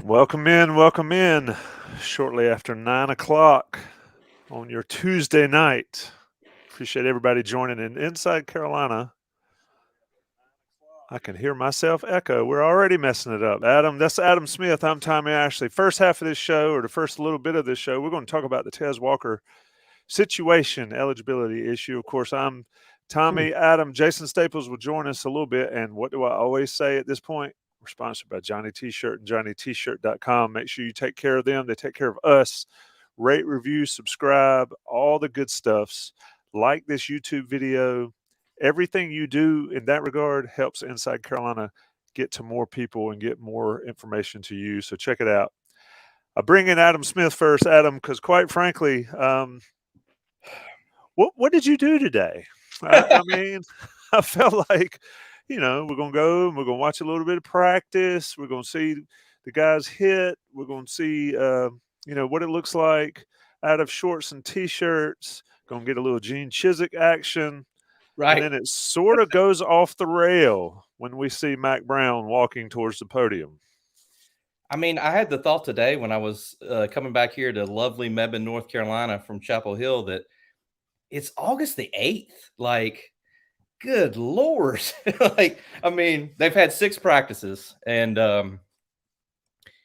Welcome in. Shortly after 9 o'clock on your Tuesday night. Appreciate everybody joining in. Inside Carolina, I can hear myself echo. We're already messing it up. That's Adam Smith. I'm Tommy Ashley. First half of this show, or the first little bit of this show, we're going to talk about the Taz Walker situation, eligibility issue. Of course, I'm Tommy. Adam, Jason Staples will join us a little bit. And what do I always say at this point? We're sponsored by Johnny T-Shirt and JohnnyT-Shirt.com. Make sure you take care of them. They take care of us. Rate, review, subscribe, all the good stuffs. Like this YouTube video. Everything you do in that regard helps Inside Carolina get to more people and get more information to you. So check it out. I bring in Adam Smith first, Adam, because quite frankly, what did you do today? I mean, I felt like, we're going to go and we're going to watch a little bit of practice. We're going to see the guys hit. We're going to see, what it looks like out of shorts and T-shirts. Going to get a little Gene Chizik action. Right. And then it sort of goes off the rail when we see Mac Brown walking towards the podium. I mean, I had the thought today when I was coming back here to lovely Mebane, North Carolina from Chapel Hill that it's August the 8th. Like, good Lord. They've had 6 practices and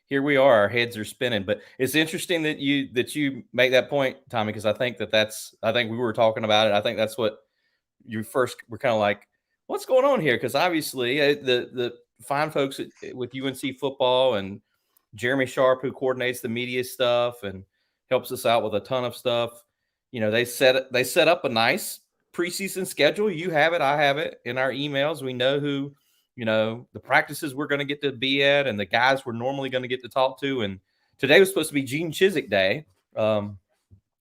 here we are. Our heads are spinning. But it's interesting that you make that point, Tommy, because I think we were talking about it. I think that's what you first were kind of like, what's going on here? Because obviously the fine folks with UNC football and Jeremy Sharp, who coordinates the media stuff and helps us out with a ton of stuff, they set up a nice preseason schedule. You have it, I have it in our emails. We know who, the practices we're going to get to be at and the guys we're normally going to get to talk to. And today was supposed to be Gene Chizik Day,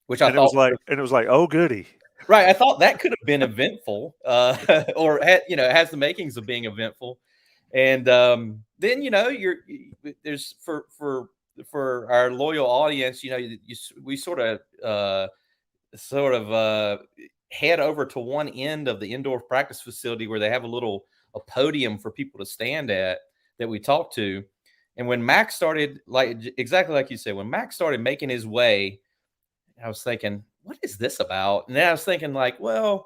which I thought it was like, oh goody. Right. I thought that could have been eventful, or it has the makings of being eventful. And then there's for our loyal audience, we sort of head over to one end of the indoor practice facility where they have a podium for people to stand at that we talked to. And when Mac started, exactly like you said, when Mac started making his way, I was thinking, what is this about? And then I was thinking Will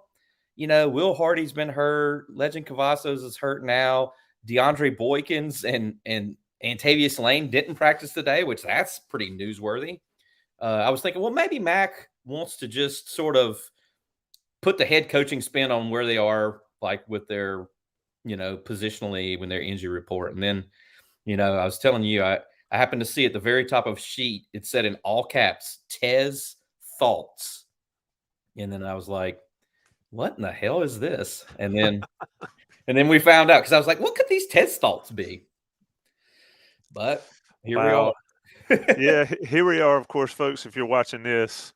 Hardy's been hurt. Legend Cavazos is hurt now. DeAndre Boykins and Antavius Lane didn't practice today, which that's pretty newsworthy. I was thinking, well, maybe Mac wants to just sort of put the head coaching spin on where they are, like with their, positionally when their injury report. And then, I was telling you, I happened to see at the very top of sheet, it said in all caps, Tez thoughts. And then I was like, what in the hell is this? And then we found out, because I was like, what could these Tez thoughts be? But here we are. Yeah, here we are, of course, folks. If you're watching this,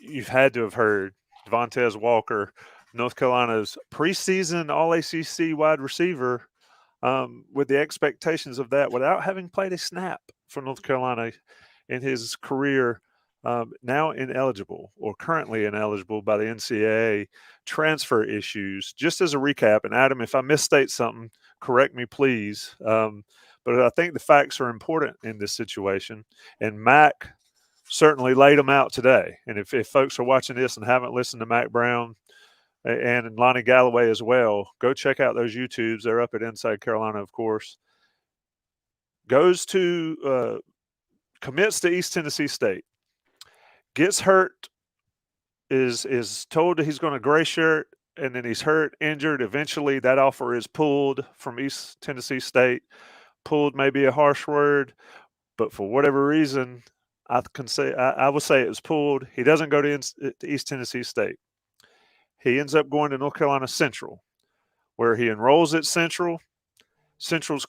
you've had to have heard Devontez Walker, North Carolina's preseason All-ACC wide receiver, with the expectations of that without having played a snap for North Carolina in his career, now ineligible or currently ineligible by the NCAA, transfer issues. Just as a recap, and Adam, if I misstate something, correct me, please. But I think the facts are important in this situation, and Mac certainly laid them out today. And if folks are watching this and haven't listened to Mac Brown and Lonnie Galloway as well, go check out those YouTubes. They're up at Inside Carolina, of course. Goes to commits to East Tennessee State, gets hurt, is told that he's going to gray shirt, and then he's hurt, injured. Eventually, that offer is pulled from East Tennessee State. Pulled may be a harsh word, but for whatever reason, I would say it was pulled. He doesn't go to East Tennessee State. He ends up going to North Carolina Central, where he enrolls at Central. Central's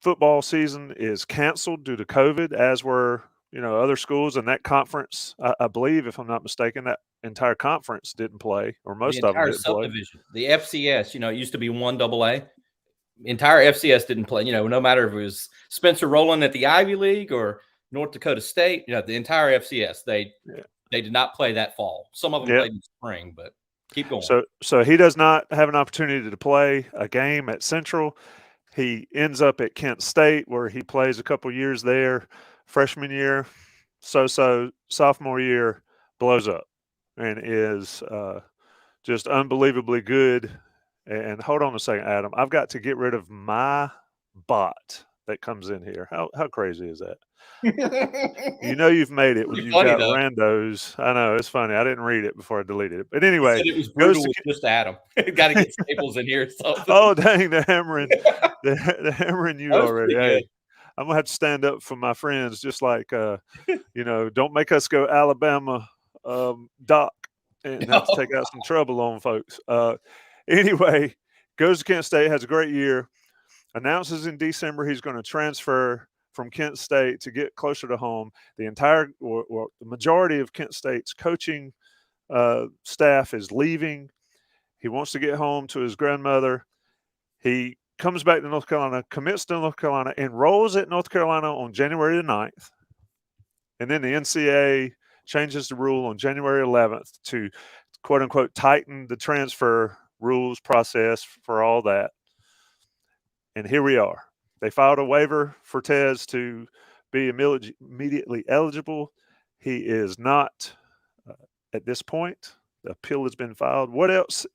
football season is canceled due to COVID, as were other schools in that conference. I believe, if I'm not mistaken, that entire conference didn't play, or most of them didn't subdivision. Play. The FCS, it used to be 1AA. Entire FCS didn't play. No matter if it was Spencer Rowland at the Ivy League or North Dakota State, the entire FCS, they did not play that fall. Some of them played in spring, but keep going. So he does not have an opportunity to play a game at Central. He ends up at Kent State, where he plays a couple years there. Freshman year, so-so. Sophomore year, blows up and is just unbelievably good. And hold on a second, Adam. I've got to get rid of my bot that comes in here. How crazy is that? You know you've made it when Pretty you've funny got though. randos. I know, it's funny. I didn't read it before I deleted it. But He anyway, said it was goes brutal to with just Adam. Got to get Staples in here or something. oh dang, they're hammering they're hammering you That was already. pretty Hey, good. I'm gonna have to stand up for my friends, just like don't make us go Alabama Doc and have to take out some trouble on folks. Anyway, goes to Kent State, has a great year, announces in December he's going to transfer from Kent State to get closer to home. The the majority of Kent State's coaching staff is leaving. He wants to get home to his grandmother. He comes back to North Carolina, commits to North Carolina, enrolls at North Carolina on January the 9th. And then the NCAA changes the rule on January 11th to, quote unquote, tighten the transfer rules process for all that. And here we are. They filed a waiver for Tez to be immediately eligible. He is not at this point. The appeal has been filed. What else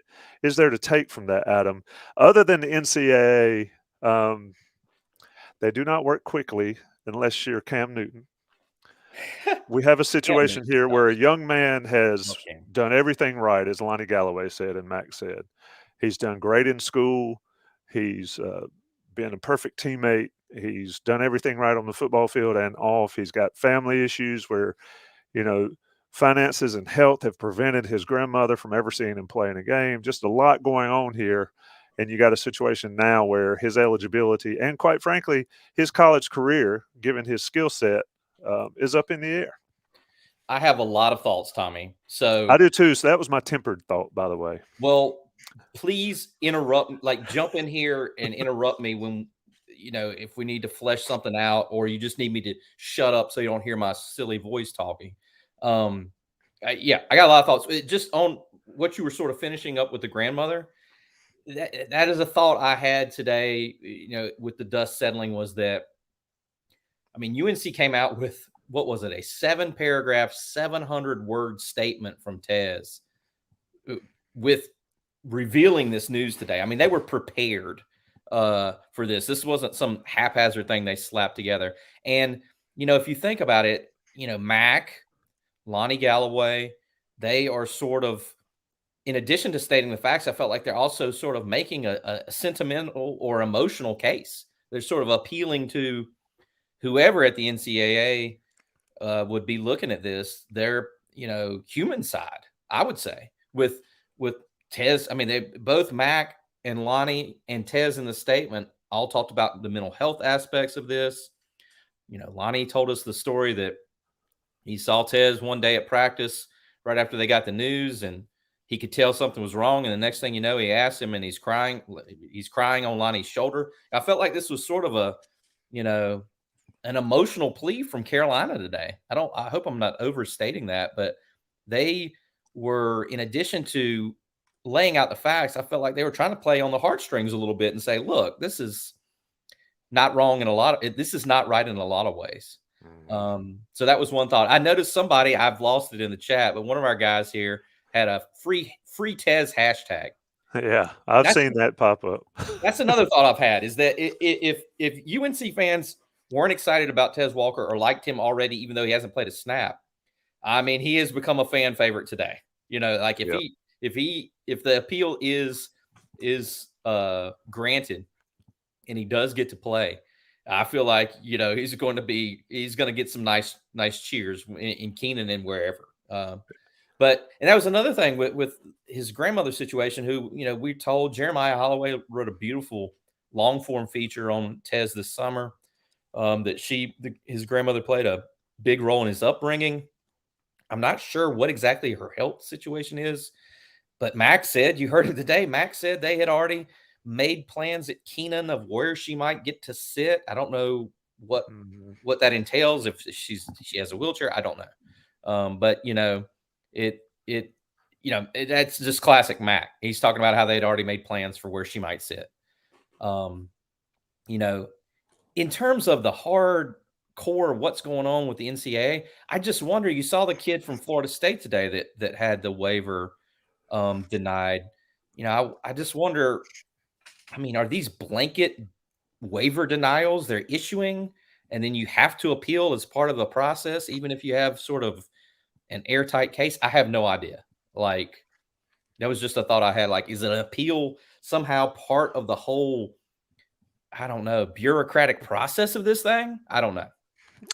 is there to take from that, Adam? Other than the NCAA, they do not work quickly unless you're Cam Newton. We have a situation here where a young man has done everything right, as Lonnie Galloway said and Max said. He's done great in school. He's been a perfect teammate. He's done everything right on the football field and off. He's got family issues where, finances and health have prevented his grandmother from ever seeing him play in a game. Just a lot going on here. And you got a situation now where his eligibility and, quite frankly, his college career, given his skill set, is up in the air. I have a lot of thoughts, Tommy. So I do too. So that was my tempered thought, by the way. Well, please interrupt, jump in here and interrupt me when, if we need to flesh something out, or you just need me to shut up so you don't hear my silly voice talking. I got a lot of thoughts. Just on what you were sort of finishing up with the grandmother. That is a thought I had today, with the dust settling, was that, UNC came out with, what was it, a 7-paragraph, 700-word statement from Tez with revealing this news today. They were prepared for this. This wasn't some haphazard thing they slapped together. And, if you think about it, Mac, Lonnie Galloway, they are sort of, in addition to stating the facts, I felt like they're also sort of making a sentimental or emotional case. They're sort of appealing to whoever at the NCAA would be looking at this, their, human side, I would say, with Tez. They both, Mac and Lonnie and Tez, in the statement all talked about the mental health aspects of this. Lonnie told us the story that he saw Tez one day at practice right after they got the news, and he could tell something was wrong. And the next thing you know, he asked him, and he's crying on Lonnie's shoulder. I felt like this was sort of an emotional plea from Carolina today. I hope I'm not overstating that, but they were, in addition to laying out the facts, I felt like they were trying to play on the heartstrings a little bit and say, look, this is not wrong this is not right in a lot of ways. So that was one thought. I noticed somebody, I've lost it in the chat, but one of our guys here had a free Tez hashtag. Yeah, I've seen that pop up. That's another thought I've had, is that if UNC fans weren't excited about Taz Walker or liked him already, even though he hasn't played a snap, he has become a fan favorite today. If the appeal is granted and he does get to play, I feel like, he's going to get some nice cheers in Keenan and wherever. And that was another thing with his grandmother situation, who, we told Jeremiah Holloway wrote a beautiful long form feature on Tez this summer. That his grandmother played a big role in his upbringing. I'm not sure what exactly her health situation is, but Max said, you heard it today, Max said they had already made plans at Keenan of where she might get to sit. I don't know what that entails. If she has a wheelchair, I don't know. But that's just classic Mac. He's talking about how they'd already made plans for where she might sit. in terms of the hard core, what's going on with the NCAA, I just wonder. You saw the kid from Florida State today that had the waiver denied. I just wonder. I mean, are these blanket waiver denials they're issuing, and then you have to appeal as part of the process, even if you have sort of an airtight case? I have no idea. Like, that was just a thought I had. Like, is an appeal somehow part of the whole, I don't know, bureaucratic process of this thing? I don't know.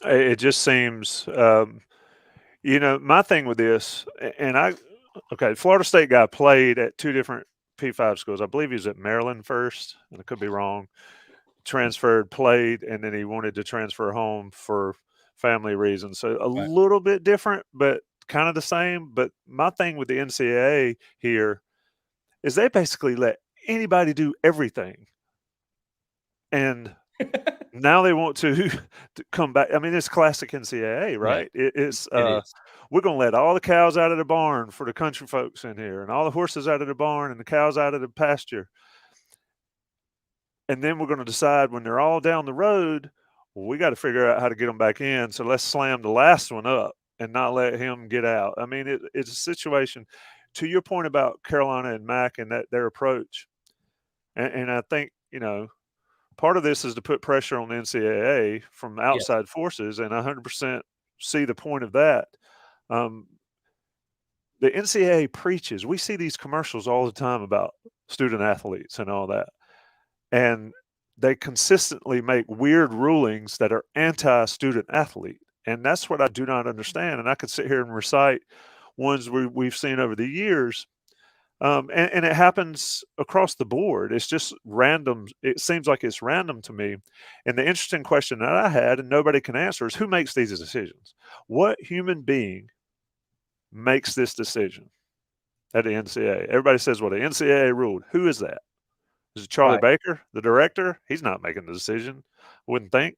It just seems, my thing with this, Florida State guy played at 2 different P5 schools. I believe he was at Maryland first, and I could be wrong. Transferred, played, and then he wanted to transfer home for family reasons. So a Right. little bit different, but kind of the same. But my thing with the NCAA here is they basically let anybody do everything. And now they want to come back. I mean, it's classic NCAA, right? Yeah, It's it is. we're going to let all the cows out of the barn for the country folks in here, and all the horses out of the barn and the cows out of the pasture. And then we're going to decide when they're all down the road, well, we got to figure out how to get them back in. So let's slam the last one up and not let him get out. I mean, it's a situation. To your point about Carolina and Mac and their approach, and I think part of this is to put pressure on the NCAA from outside forces, and I 100% see the point of that. The NCAA preaches. We see these commercials all the time about student athletes and all that. And they consistently make weird rulings that are anti-student athlete. And that's what I do not understand. And I could sit here and recite ones we've seen over the years. And it happens across the board. It's just random. It seems like it's random to me. And the interesting question that I had, and nobody can answer, is who makes these decisions? What human being makes this decision at the NCAA? Everybody says, well, the NCAA ruled. Who is that? Is it Charlie Baker, the director? He's not making the decision, wouldn't think.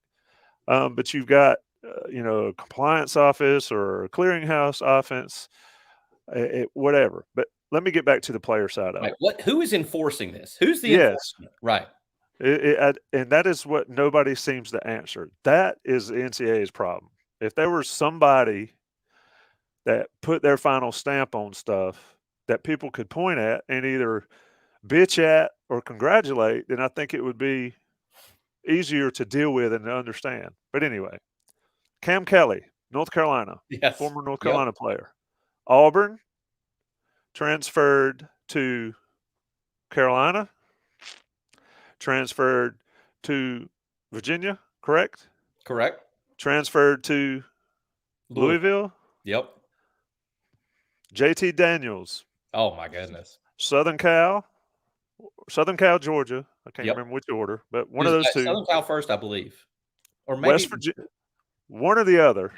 But you've got, a compliance office or a clearinghouse offense, whatever. But let me get back to the player side of it. Who is enforcing this? Who's the enforcement? Right. And that is what nobody seems to answer. That is the NCAA's problem. If there was somebody that put their final stamp on stuff that people could point at and either bitch at or congratulate, then I think it would be easier to deal with and to understand. But anyway, Cam Kelly, North Carolina, former North Carolina player. Auburn, transferred to Carolina, transferred to Virginia, correct? Correct. Transferred to Louisville. Yep. JT Daniels. Oh, my goodness. Southern Cal, Georgia. I can't remember which order, but one of those two. Southern Cal first, I believe. Or maybe West Virginia. One or the other.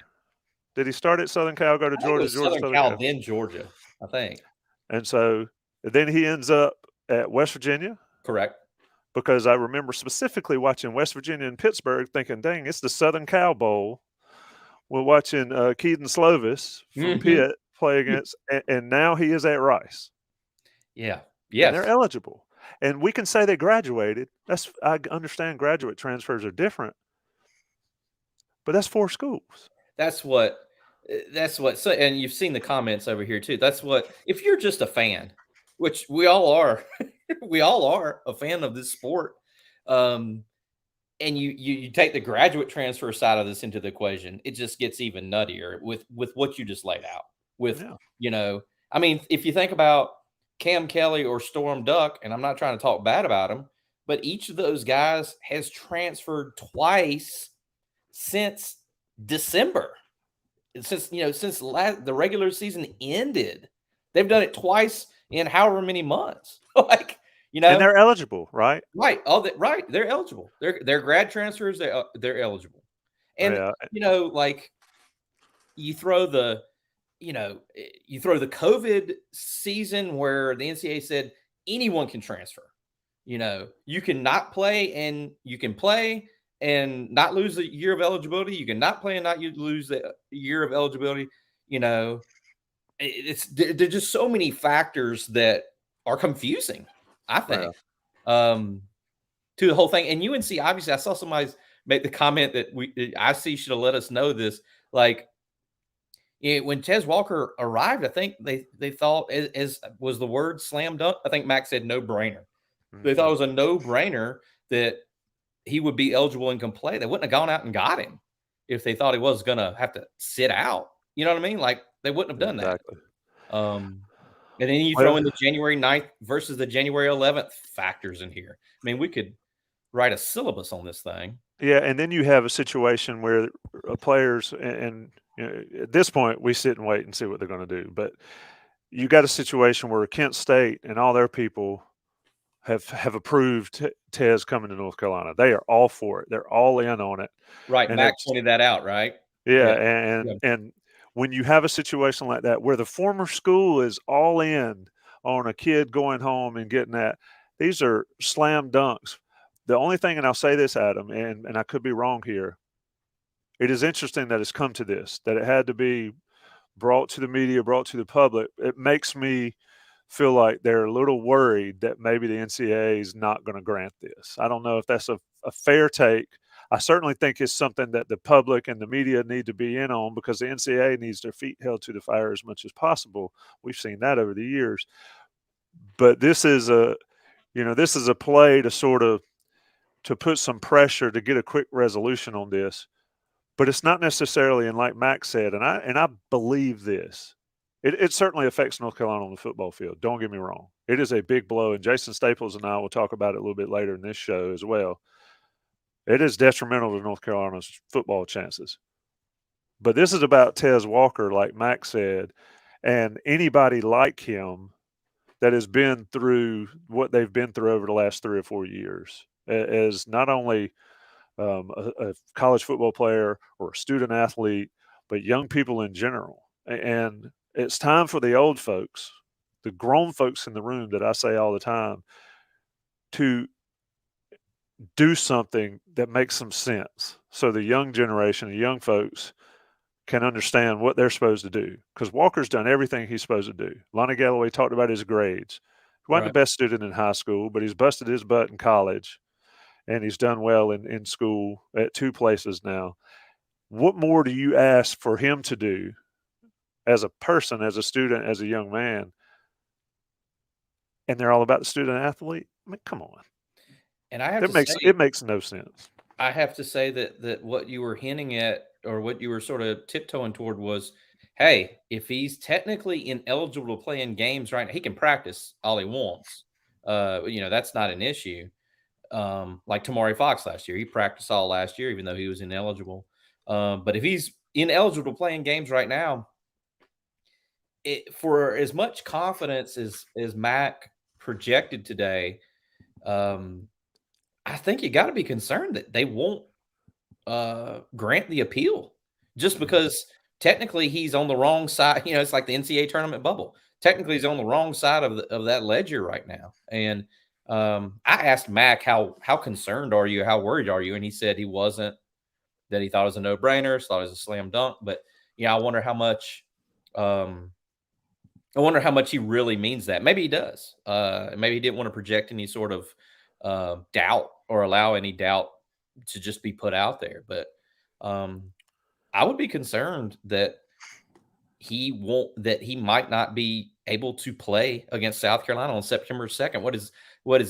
Did he start at Southern Cal, go to Georgia? Southern Cal, then Georgia, I think. And so then he ends up at West Virginia. Correct. Because I remember specifically watching West Virginia and Pittsburgh thinking, dang, it's the Southern Cal Bowl. We're watching Keaton Slovis from Pitt play against, and now he is at Rice. Yeah. Yes. And they're eligible. And we can say they graduated. I understand graduate transfers are different, but that's 4 schools. That's what, so, and you've seen the comments over here too. That's what, if you're just a fan, which we all are, we all are a fan of this sport. And you take the graduate transfer side of this into the equation, it just gets even nuttier with what you just laid out with, I mean, if you think about Cam Kelly or Storm Duck, and I'm not trying to talk bad about them, but each of those guys has transferred twice since December, since the regular season ended. They've done it twice in however many months. And they're eligible, right? Right. They're eligible. They're grad transfers. They're eligible. And you throw the COVID season where the NCAA said anyone can transfer. You can not play and you can play and not lose a year of eligibility. You can not play and not lose the year of eligibility. There's just so many factors that are confusing, I think, to the whole thing. And UNC, obviously, I saw somebody make the comment that I see should have let us know this. Like, when Taz Walker arrived, I think they thought, as was the word slam dunk. I think Max said no brainer. They thought it was a no brainer that he would be eligible and can play. They wouldn't have gone out and got him if they thought he was going to have to sit out. You know what I mean? Like, they wouldn't have done that. And then you throw in the January 9th versus the January 11th factors in here. I mean, we could write a syllabus on this thing. Yeah, and then you have a situation where players, and at this point, we sit and wait and see what they're going to do. But you got a situation where Kent State and all their people have approved Tez coming to North Carolina. They are all for it. They're all in on it. Right, and Max pointed that out, right? Yeah, and when you have a situation like that where the former school is all in on a kid going home and getting that, these are slam dunks. The only thing, and I'll say this, Adam, and I could be wrong here, it is interesting that it's come to this, that it had to be brought to the media, brought to the public. It makes me feel like they're a little worried that maybe the NCAA is not going to grant this. I don't know if that's a fair take. I certainly think it's something that the public and the media need to be in on, because the NCAA needs their feet held to the fire as much as possible. We've seen that over the years. But this is a play to sort of to put some pressure to get a quick resolution on this. But it's not necessarily, and like Max said, and I believe this, it certainly affects North Carolina on the football field. Don't get me wrong. It is a big blow, and Jason Staples and I will talk about it a little bit later in this show as well. It is detrimental to North Carolina's football chances. But this is about Tez Walker, like Max said, and anybody like him that has been through what they've been through over the last 3 or 4 years as not only a college football player or a student athlete, but young people in general. And it's time for the old folks, the grown folks in the room that I say all the time, to do something that makes some sense so the young generation, the young folks, can understand what they're supposed to do. Because Walker's done everything he's supposed to do. Lonnie Galloway talked about his grades. He wasn't the best student in high school, but he's busted his butt in college, and he's done well in school at 2 places now. What more do you ask for him to do as a person, as a student, as a young man? And they're all about the student athlete? I mean, come on. And I have to say, it makes no sense. I have to say that what you were hinting at, or what you were sort of tiptoeing toward, was, hey, if he's technically ineligible to play in games right now, he can practice all he wants. That's not an issue. Like Tamari Fox last year, he practiced all last year, even though he was ineligible. But if he's ineligible to play in games right now, for as much confidence as Mac projected today, I think you got to be concerned that they won't grant the appeal, just because technically he's on the wrong side. It's like the NCAA tournament bubble. Technically, he's on the wrong side of that ledger right now. And I asked Mac, how concerned are you? How worried are you? And he said he wasn't, that he thought it was a no-brainer, thought it was a slam dunk. But, I wonder how much he really means that. Maybe he does. Maybe he didn't want to project any sort of doubt or allow any doubt to just be put out there. But I would be concerned that he might not be able to play against South Carolina on September 2nd. What is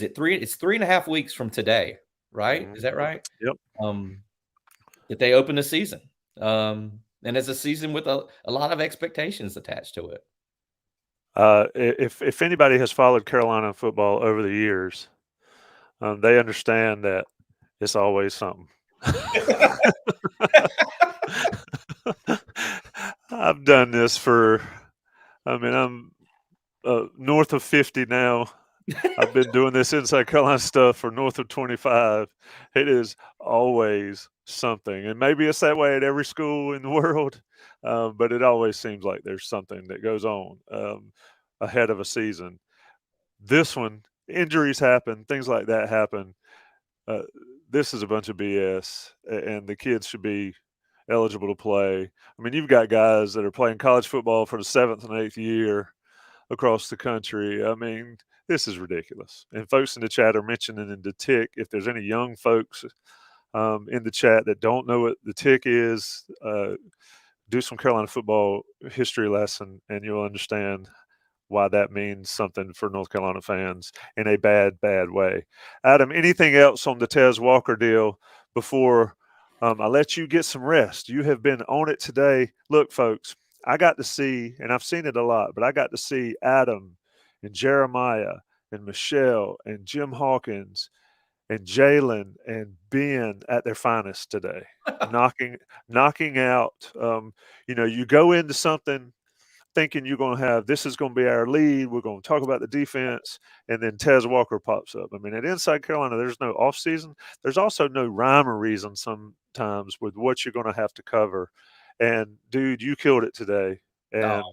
it? It's 3.5 weeks from today, right? Mm-hmm. Is that right? Yep. That they open the season. And it's a season with a lot of expectations attached to it. If anybody has followed Carolina football over the years, they understand that it's always something. I've done this I'm north of 50 now. I've been doing this Inside Carolina stuff for north of 25. It is always something. And maybe it's that way at every school in the world, but it always seems like there's something that goes on ahead of a season. This one, injuries happen, things like that happen. This is a bunch of BS, and the kids should be eligible to play. I mean, you've got guys that are playing college football for the 7th and 8th year across the country. I mean, This is ridiculous. And folks in the chat are mentioning in the tick, if there's any young folks in the chat that don't know what the tick is, do some Carolina football history lesson, and you'll understand why that means something for North Carolina fans in a bad, bad way. Adam, anything else on the Taz Walker deal before I let you get some rest? You have been on it today. Look, folks, I got to see, and I've seen it a lot, but I got to see Adam and Jeremiah and Michelle and Jim Hawkins and Jalen and Ben at their finest today, knocking out. You go into something thinking you're going to have this is going to be our lead. We're going to talk about the defense, and then Taz Walker pops up. I mean, at Inside Carolina, there's no off season. There's also no rhyme or reason sometimes with what you're going to have to cover. And dude, you killed it today, and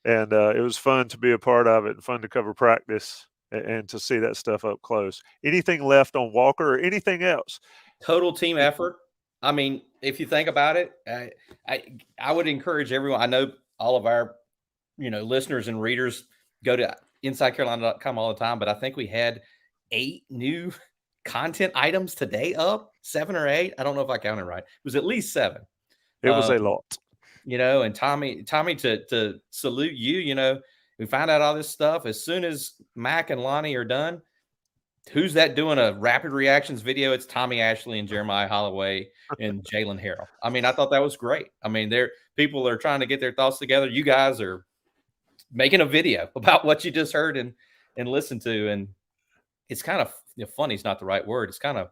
it was fun to be a part of it and fun to cover practice and to see that stuff up close. Anything left on Walker or anything else? Total team effort. I mean, if you think about it, I would encourage everyone. I know all of our, listeners and readers go to InsideCarolina.com all the time, but I think we had 8 new content items today up, 7 or 8. I don't know if I counted right. It was at least 7. It was a lot. And Tommy, to salute you. We found out all this stuff as soon as Mac and Lonnie are done. Who's that doing a rapid reactions video? It's Tommy Ashley and Jeremiah Holloway and Jalen Harrell. I mean, I thought that was great. I mean, people are trying to get their thoughts together. You guys are making a video about what you just heard and listened to. And it's kind of funny is not the right word. It's kind of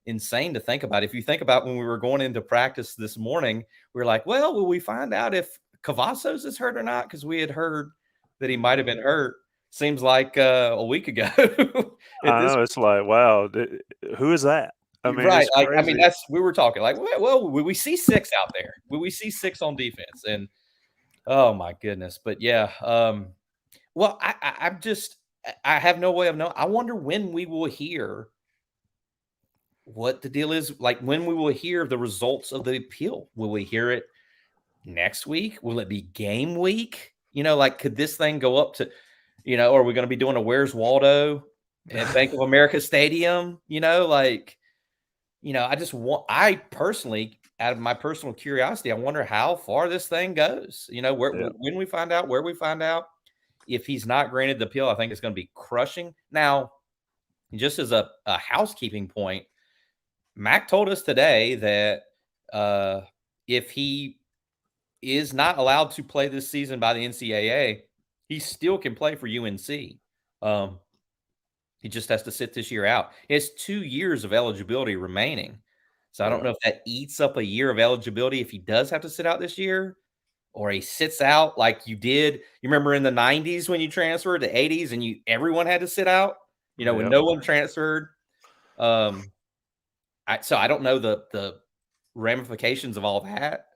insane to think about. If you think about when we were going into practice this morning, we were like, well, will we find out if Cavazos is hurt or not? Because we had heard that he might have been hurt. Seems like a week ago. I know. It's like, wow, who is that? I mean, right. We were talking like, well, will we see 6 out there? Will we see 6 on defense? And oh my goodness. But yeah. Well, I have no way of knowing. I wonder when we will hear what the deal is, like when we will hear the results of the appeal. Will we hear it next week? Will it be game week? Could this thing go up to, are we going to be doing a Where's Waldo at Bank of America Stadium? I personally, out of my personal curiosity, I wonder how far this thing goes. When we find out, where we find out. If he's not granted the appeal, I think it's going to be crushing. Now, just as a housekeeping point, Mac told us today that if he is not allowed to play this season by the NCAA, he still can play for UNC. He just has to sit this year out. He has 2 years of eligibility remaining. So I don't know if that eats up a year of eligibility if he does have to sit out this year, or he sits out like you did. You remember in the 90s when you transferred to 80s and everyone had to sit out, when no one transferred. So I don't know the ramifications of all that.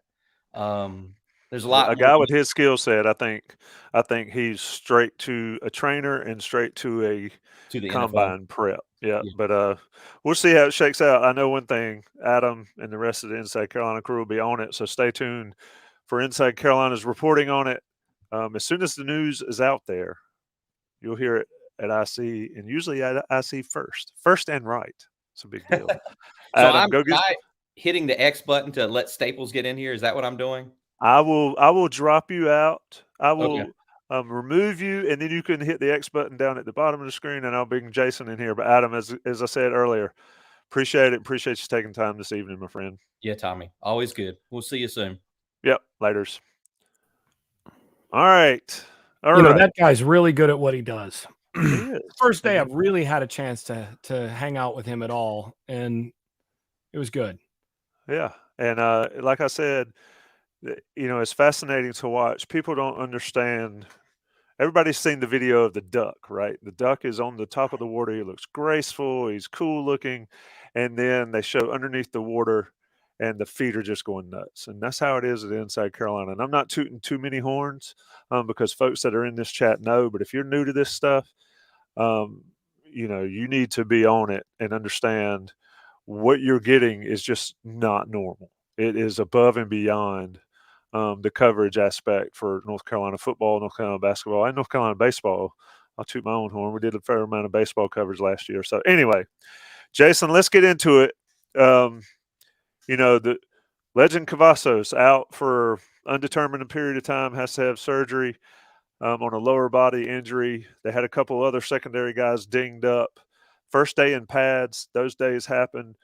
There's a lot. A guy with his skill set, I think he's straight to a trainer and straight to the combine NFL prep. Yeah. But we'll see how it shakes out. I know one thing, Adam and the rest of the Inside Carolina crew will be on it, so stay tuned for Inside Carolina's reporting on it. As soon as the news is out there, you'll hear it at IC, and usually at IC first and right. It's a big deal. Adam, am I hitting the X button to let Staples get in here? Is that what I'm doing? I will drop you out. I will remove you, and then you can hit the X button down at the bottom of the screen, and I'll bring Jason in here. But Adam, as I said earlier, appreciate it. Appreciate you taking time this evening, my friend. Yeah, Tommy. Always good. We'll see you soon. Yep. Laters. All right. That guy's really good at what he does. He is. First day I've really had a chance to hang out with him at all, and it was good. Yeah. And like I said, it's fascinating to watch. People don't understand. Everybody's seen the video of the duck, right? The duck is on the top of the water. He looks graceful. He's cool looking. And then they show underneath the water, and the feet are just going nuts. And that's how it is at Inside Carolina. And I'm not tooting too many horns because folks that are in this chat know. But if you're new to this stuff, you need to be on it and understand what you're getting is just not normal. It is above and beyond the coverage aspect for North Carolina football, North Carolina basketball, and North Carolina baseball I'll toot my own horn. We did a fair amount of baseball coverage last year. So anyway, Jason, let's get into it. The Legend Cavazos out for undetermined period of time, has to have surgery on a lower body injury. They had a couple other secondary guys dinged up. First day in pads, those days happen.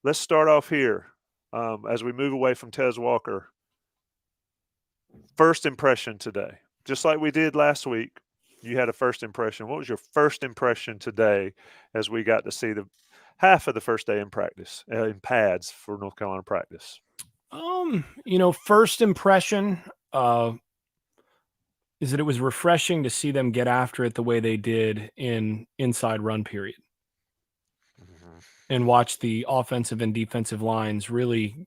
Let's start off here as we move away from Taz Walker. First impression today, just like we did last week. You had a first impression. What was your first impression today as we got to see the half of the first day in practice, in pads for North Carolina practice? First impression is that it was refreshing to see them get after it the way they did in inside run period, and watch the offensive and defensive lines really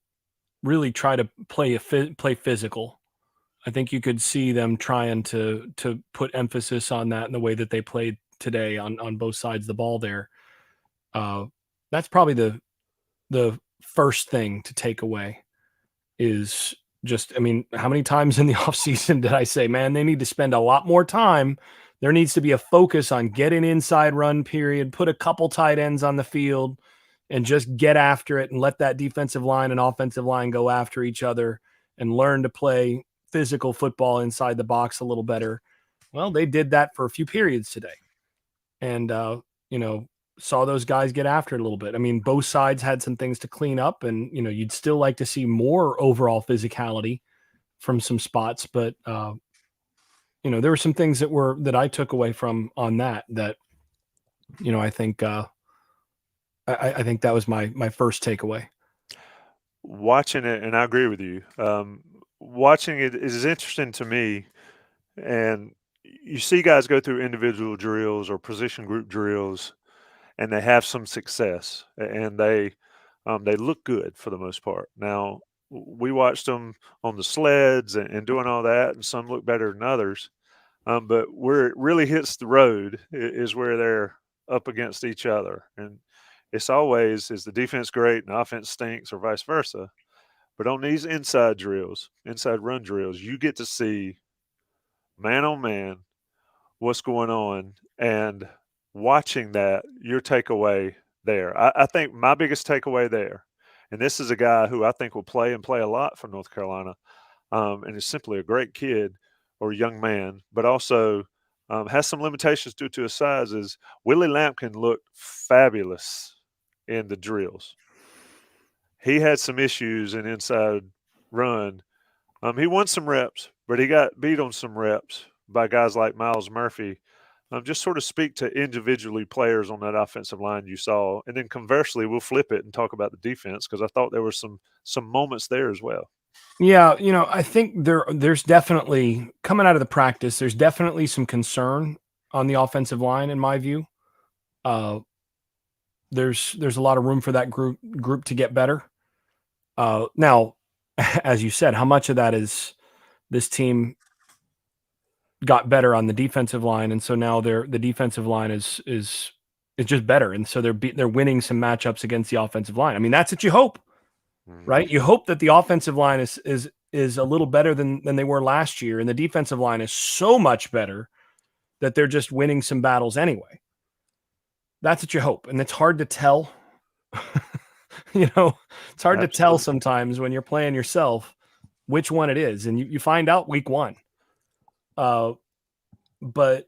try to play physical. I think you could see them trying to put emphasis on that in the way that they played today on both sides of the ball there. That's probably the first thing to take away is just, how many times in the offseason did I say, man, they need to spend a lot more time. There needs to be a focus on getting inside run period, put a couple tight ends on the field, and just get after it and let that defensive line and offensive line go after each other and learn to play physical football inside the box a little better. Well, they did that for a few periods today, and saw those guys get after it a little bit. Both sides had some things to clean up, and you'd still like to see more overall physicality from some spots, but there were some things that I took away from on that I think I think that was my first takeaway. Watching it, and I agree with you. Watching it is interesting to me, and you see guys go through individual drills or position group drills, and they have some success, and they look good for the most part. Now, we watched them on the sleds and doing all that, and some look better than others. But where it really hits the road is where they're up against each other, and it's always, is the defense great and offense stinks, or vice versa. But on these inside run drills, you get to see man on man what's going on, and watching that, your takeaway there. I think my biggest takeaway there, and this is a guy who I think will play a lot for North Carolina, and is simply a great kid or young man, but also has some limitations due to his size, is Willie Lampkin looked fabulous in the drills. He had some issues in inside run. He won some reps, but he got beat on some reps by guys like Miles Murphy. Just sort of speak to individually players on that offensive line you saw, and then conversely, we'll flip it and talk about the defense, because I thought there were some moments there as well. Yeah, I think there's definitely, coming out of the practice, there's definitely some concern on the offensive line in my view. There's a lot of room for that group to get better. Now, as you said, how much of that is this team got better on the defensive line, and so now the defensive line is just better, and so they're winning some matchups against the offensive line. That's what you hope, right? You hope that the offensive line is a little better than they were last year, and the defensive line is so much better that they're just winning some battles anyway. That's what you hope, and it's hard to tell. It's hard Absolutely. to tell sometimes when you're playing yourself which one it is, and you find out week one. But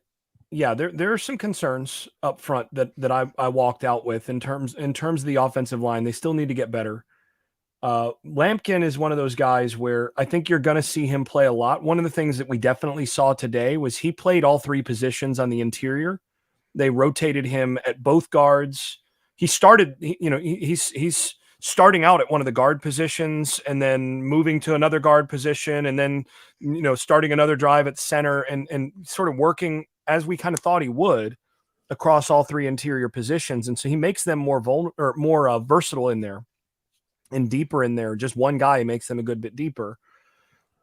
yeah, there are some concerns up front that I walked out with in terms of the offensive line. They still need to get better. Lampkin is one of those guys where I think you're going to see him play a lot. One of the things that we definitely saw today was he played all three positions on the interior. They rotated him at both guards. He started, he's starting out at one of the guard positions and then moving to another guard position, and then, starting another drive at center, and sort of working as we kind of thought he would across all three interior positions. And so he makes them more versatile in there and deeper in there. Just one guy makes them a good bit deeper.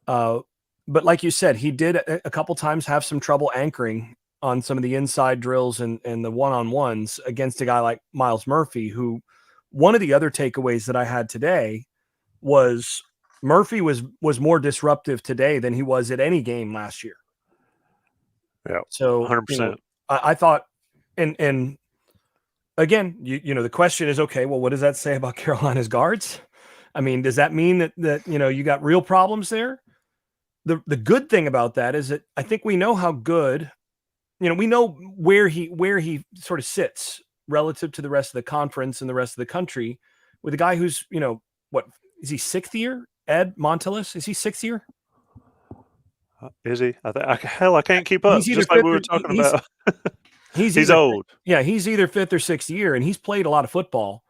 But like you said, he did a couple times have some trouble anchoring on some of the inside drills and the one-on-ones against a guy like Miles Murphy, who, one of the other takeaways that I had today was Murphy was more disruptive today than he was at any game last year. Yeah. So 100%. I thought, and again, you know, the question is, okay, well, what does that say about Carolina's guards? I mean, does that mean that you know, you got real problems there? The good thing about that is that I think we know how good, you know, we know where he sort of sits relative to the rest of the conference and the rest of the country with a guy who's, you know, what is he, 6th year? Ed Montelis, is he 6th year? Is he? Hell, I can't keep up. He's either Just like fifth we or were talking about. he's He's either, old. yeah, he's either 5th or 6th year, and he's played a lot of football.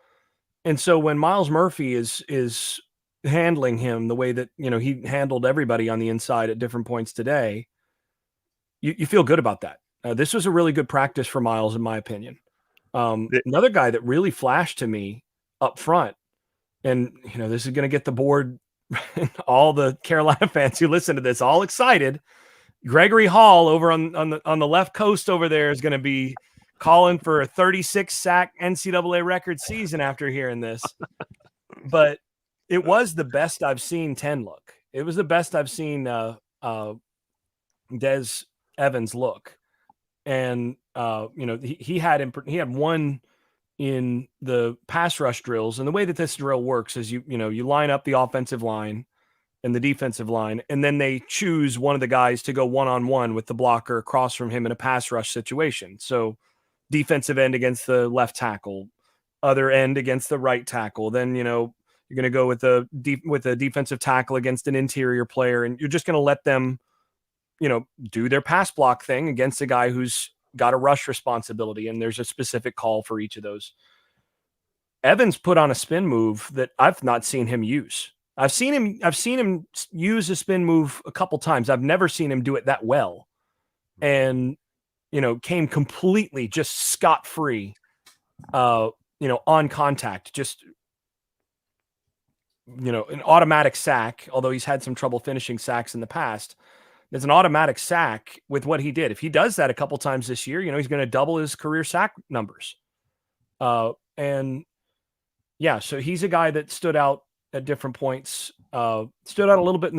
And so when Miles Murphy is handling him the way that, you know, he handled everybody on the inside at different points today, you feel good about that. This was a really good practice for Miles, in my opinion. Another guy that really flashed to me up front, and you know, this is going to get the board, all the Carolina fans who listen to this, all excited. Gregory Hall over on the left coast over there is going to be calling for a 36 sack NCAA record season after hearing this. But it was the best I've seen 10 look. It was the best I've seen Des Evans look. And you know, he had one in the pass rush drills. And the way that this drill works is you line up the offensive line and the defensive line, and then they choose one of the guys to go one-on-one with the blocker across from him in a pass rush situation. So defensive end against the left tackle, other end against the right tackle. Then, you know, you're going to go with a defensive tackle against an interior player, and you're just going to let them, you know, do their pass block thing against a guy who's got a rush responsibility. And there's a specific call for each of those. Evans put on a spin move that I've not seen him use. I've seen him use a spin move a couple times. I've never seen him do it that well. And, you know, came completely just scot-free, you know, on contact, just, you know, an automatic sack, although he's had some trouble finishing sacks in the past. There's an automatic sack with what he did. If he does that a couple times this year, you know, he's going to double his career sack numbers. And yeah, so he's a guy that stood out at different points, stood out a little bit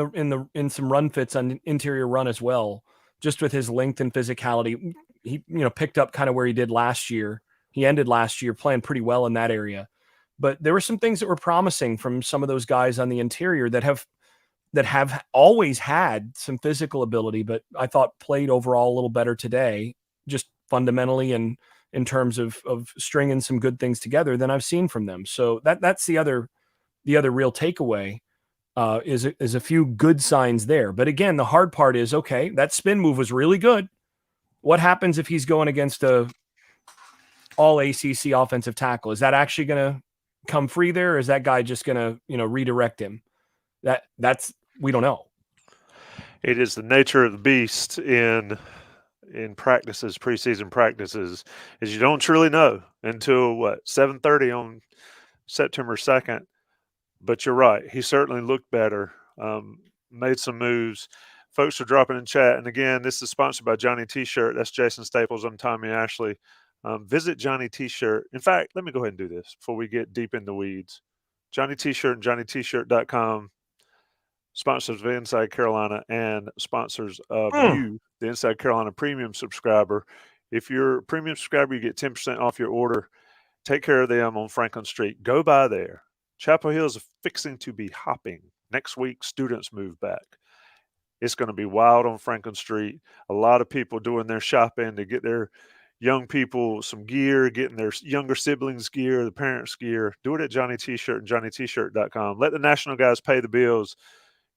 in some run fits on interior run as well, just with his length and physicality. He, you know, picked up kind of where he did last year. He ended last year playing pretty well in that area, but there were some things that were promising from some of those guys on the interior that have always had some physical ability, but I thought played overall a little better today, just fundamentally and in terms of stringing some good things together than I've seen from them. So that's the other real takeaway, is a few good signs there. But again, the hard part is, okay, that spin move was really good. What happens if he's going against a all ACC offensive tackle? Is that actually going to come free there? Or is that guy just going to, you know, redirect him? We don't know. It is the nature of the beast in practices, preseason practices, is you don't truly know until 7:30 on September 2nd. But you're right. He certainly looked better, made some moves. Folks are dropping in chat. And again, this is sponsored by Johnny T-Shirt. That's Jason Staples. I'm Tommy Ashley. Visit Johnny T-Shirt. In fact, let me go ahead and do this before we get deep in the weeds. Johnny T-Shirt and JohnnyT-Shirt.com, sponsors of Inside Carolina and sponsors of you, the Inside Carolina Premium subscriber. If you're a premium subscriber, you get 10% off your order. Take care of them on Franklin Street. Go by there. Chapel Hill is fixing to be hopping. Next week, students move back. It's going to be wild on Franklin Street. A lot of people doing their shopping to get their young people some gear, getting their younger siblings gear, the parents gear. Do it at Johnny T-Shirt and JohnnyT-Shirt.com. Let the national guys pay the bills.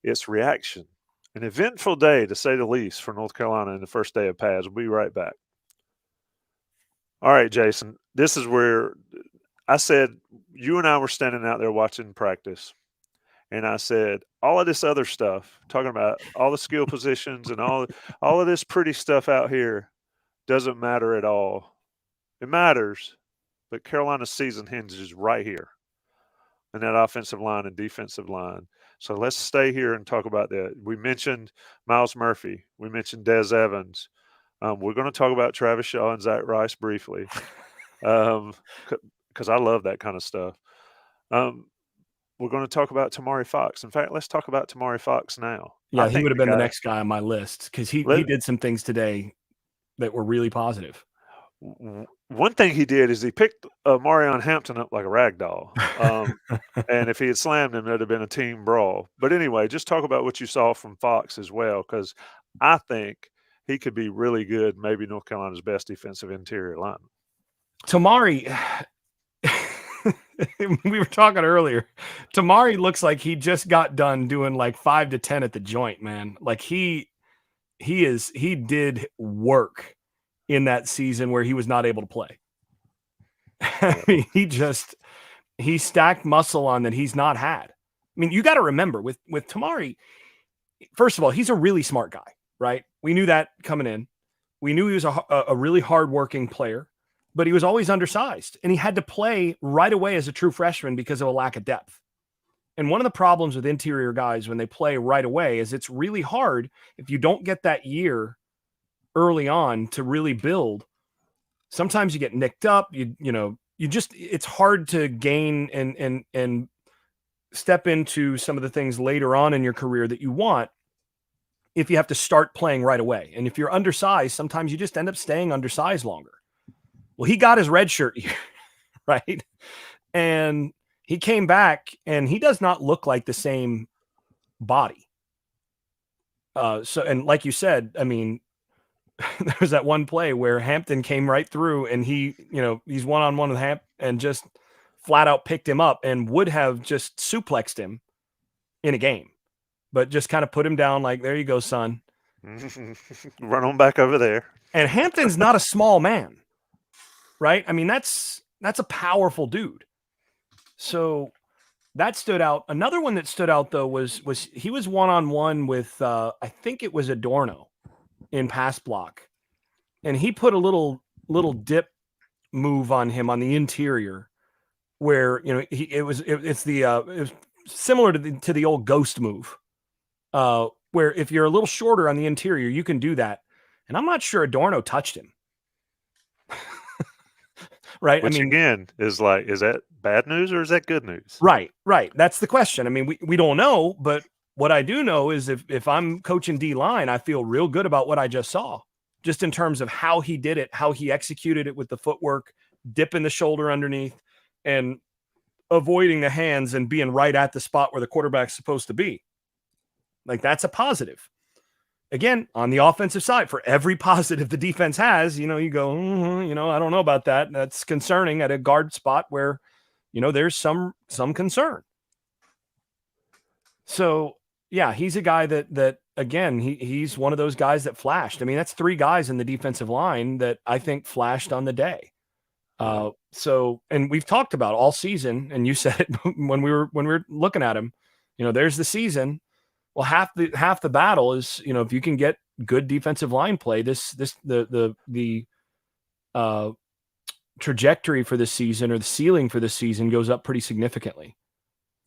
It's reaction. An eventful day, to say the least, for North Carolina in the first day of pads. We'll be right back. All right, Jason, this is where I said you and I were standing out there watching practice, and I said all of this other stuff, talking about all the skill positions and all of this pretty stuff out here doesn't matter at all. It matters, but Carolina's season hinges right here in that offensive line and defensive line. So let's stay here and talk about that. We mentioned Miles Murphy. We mentioned Des Evans. We're going to talk about Travis Shaw and Zach Rice briefly, because I love that kind of stuff. We're going to talk about Tamari Fox. In fact, let's talk about Tamari Fox now. Yeah, he would have been the next guy on my list, because he did some things today that were really positive. One thing he did is he picked Marion Hampton up like a rag doll. And if he had slammed him, it would have been a team brawl. But anyway, just talk about what you saw from Fox as well, because I think he could be really good, maybe North Carolina's best defensive interior lineman. Tamari, we were talking earlier. Tamari looks like he just got done doing like 5 to 10 at the joint, man. Like he did work in that season where he was not able to play. I mean, he stacked muscle on that he's not had. I mean, you got to remember with Tamari, first of all, he's a really smart guy, right? We knew that coming in. We knew he was a really hardworking player, but he was always undersized, and he had to play right away as a true freshman because of a lack of depth. And one of the problems with interior guys when they play right away is it's really hard if you don't get that year early on to really build. Sometimes you get nicked up, it's hard to gain and step into some of the things later on in your career that you want if you have to start playing right away. And if you're undersized, sometimes you just end up staying undersized longer. Well, he got his red shirt year, right? And he came back and he does not look like the same body. And like you said, I mean, there was that one play where Hampton came right through and he's one-on-one with Hamp and just flat out picked him up and would have just suplexed him in a game, but just kind of put him down like, there you go, son. Run on back over there. And Hampton's not a small man, right? I mean, that's a powerful dude. So that stood out. Another one that stood out though was he was one-on-one with I think it was Adorno in pass block, and he put a little dip move on him on the interior where it was similar to the old ghost move, where if you're a little shorter on the interior you can do that, and I'm not sure Adorno touched him. Right. Which, I mean, again, is that bad news or is that good news? Right. That's the question. I mean, we don't know, but what I do know is if I'm coaching D-line, I feel real good about what I just saw, just in terms of how he did it, how he executed it with the footwork, dipping the shoulder underneath and avoiding the hands and being right at the spot where the quarterback's supposed to be. Like, that's a positive. Again, on the offensive side, for every positive the defense has, you go, I don't know about that. That's concerning at a guard spot where, there's some concern. So, yeah, he's a guy that again, he's one of those guys that flashed. I mean, that's 3 guys in the defensive line that I think flashed on the day. So, and we've talked about all season, and you said it when we were looking at him, there's the season. Well, half the battle is, if you can get good defensive line play, the trajectory for this season or the ceiling for this season goes up pretty significantly.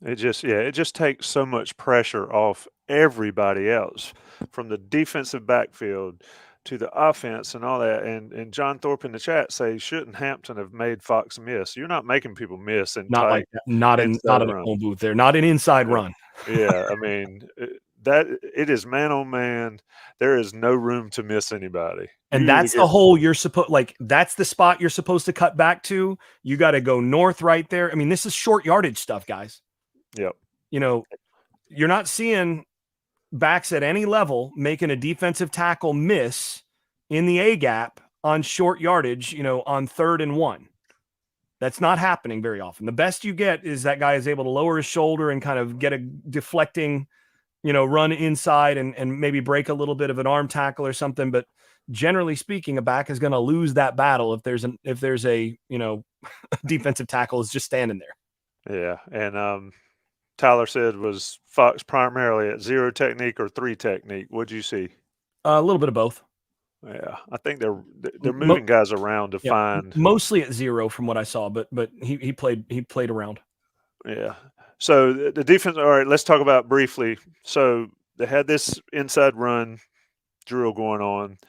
It just takes so much pressure off everybody else, from the defensive backfield to the offense and all that. And John Thorpe in the chat say, shouldn't Hampton have made Fox miss? You're not making people miss in not tight, like that. Not in a home booth there, not an inside run. Yeah, I mean that it is man on man. There is no room to miss anybody. And that's the hole you're supposed, that's the spot you're supposed to cut back to. You got to go north right there. I mean, this is short yardage stuff, guys. Yep. You're not seeing backs at any level making a defensive tackle miss in the A gap on short yardage, on 3rd and 1. That's not happening very often. The best you get is that guy is able to lower his shoulder and kind of get a deflecting, run inside and maybe break a little bit of an arm tackle or something. But generally speaking, a back is going to lose that battle if there's a defensive tackle is just standing there. Yeah. And Tyler said, was Fox primarily at 0 technique or 3 technique? What'd you see? A little bit of both. Yeah, I think they're moving guys around to find, mostly at 0 from what I saw, but he played around. Yeah. So the defense. All right, let's talk about briefly. So they had this inside run drill going on,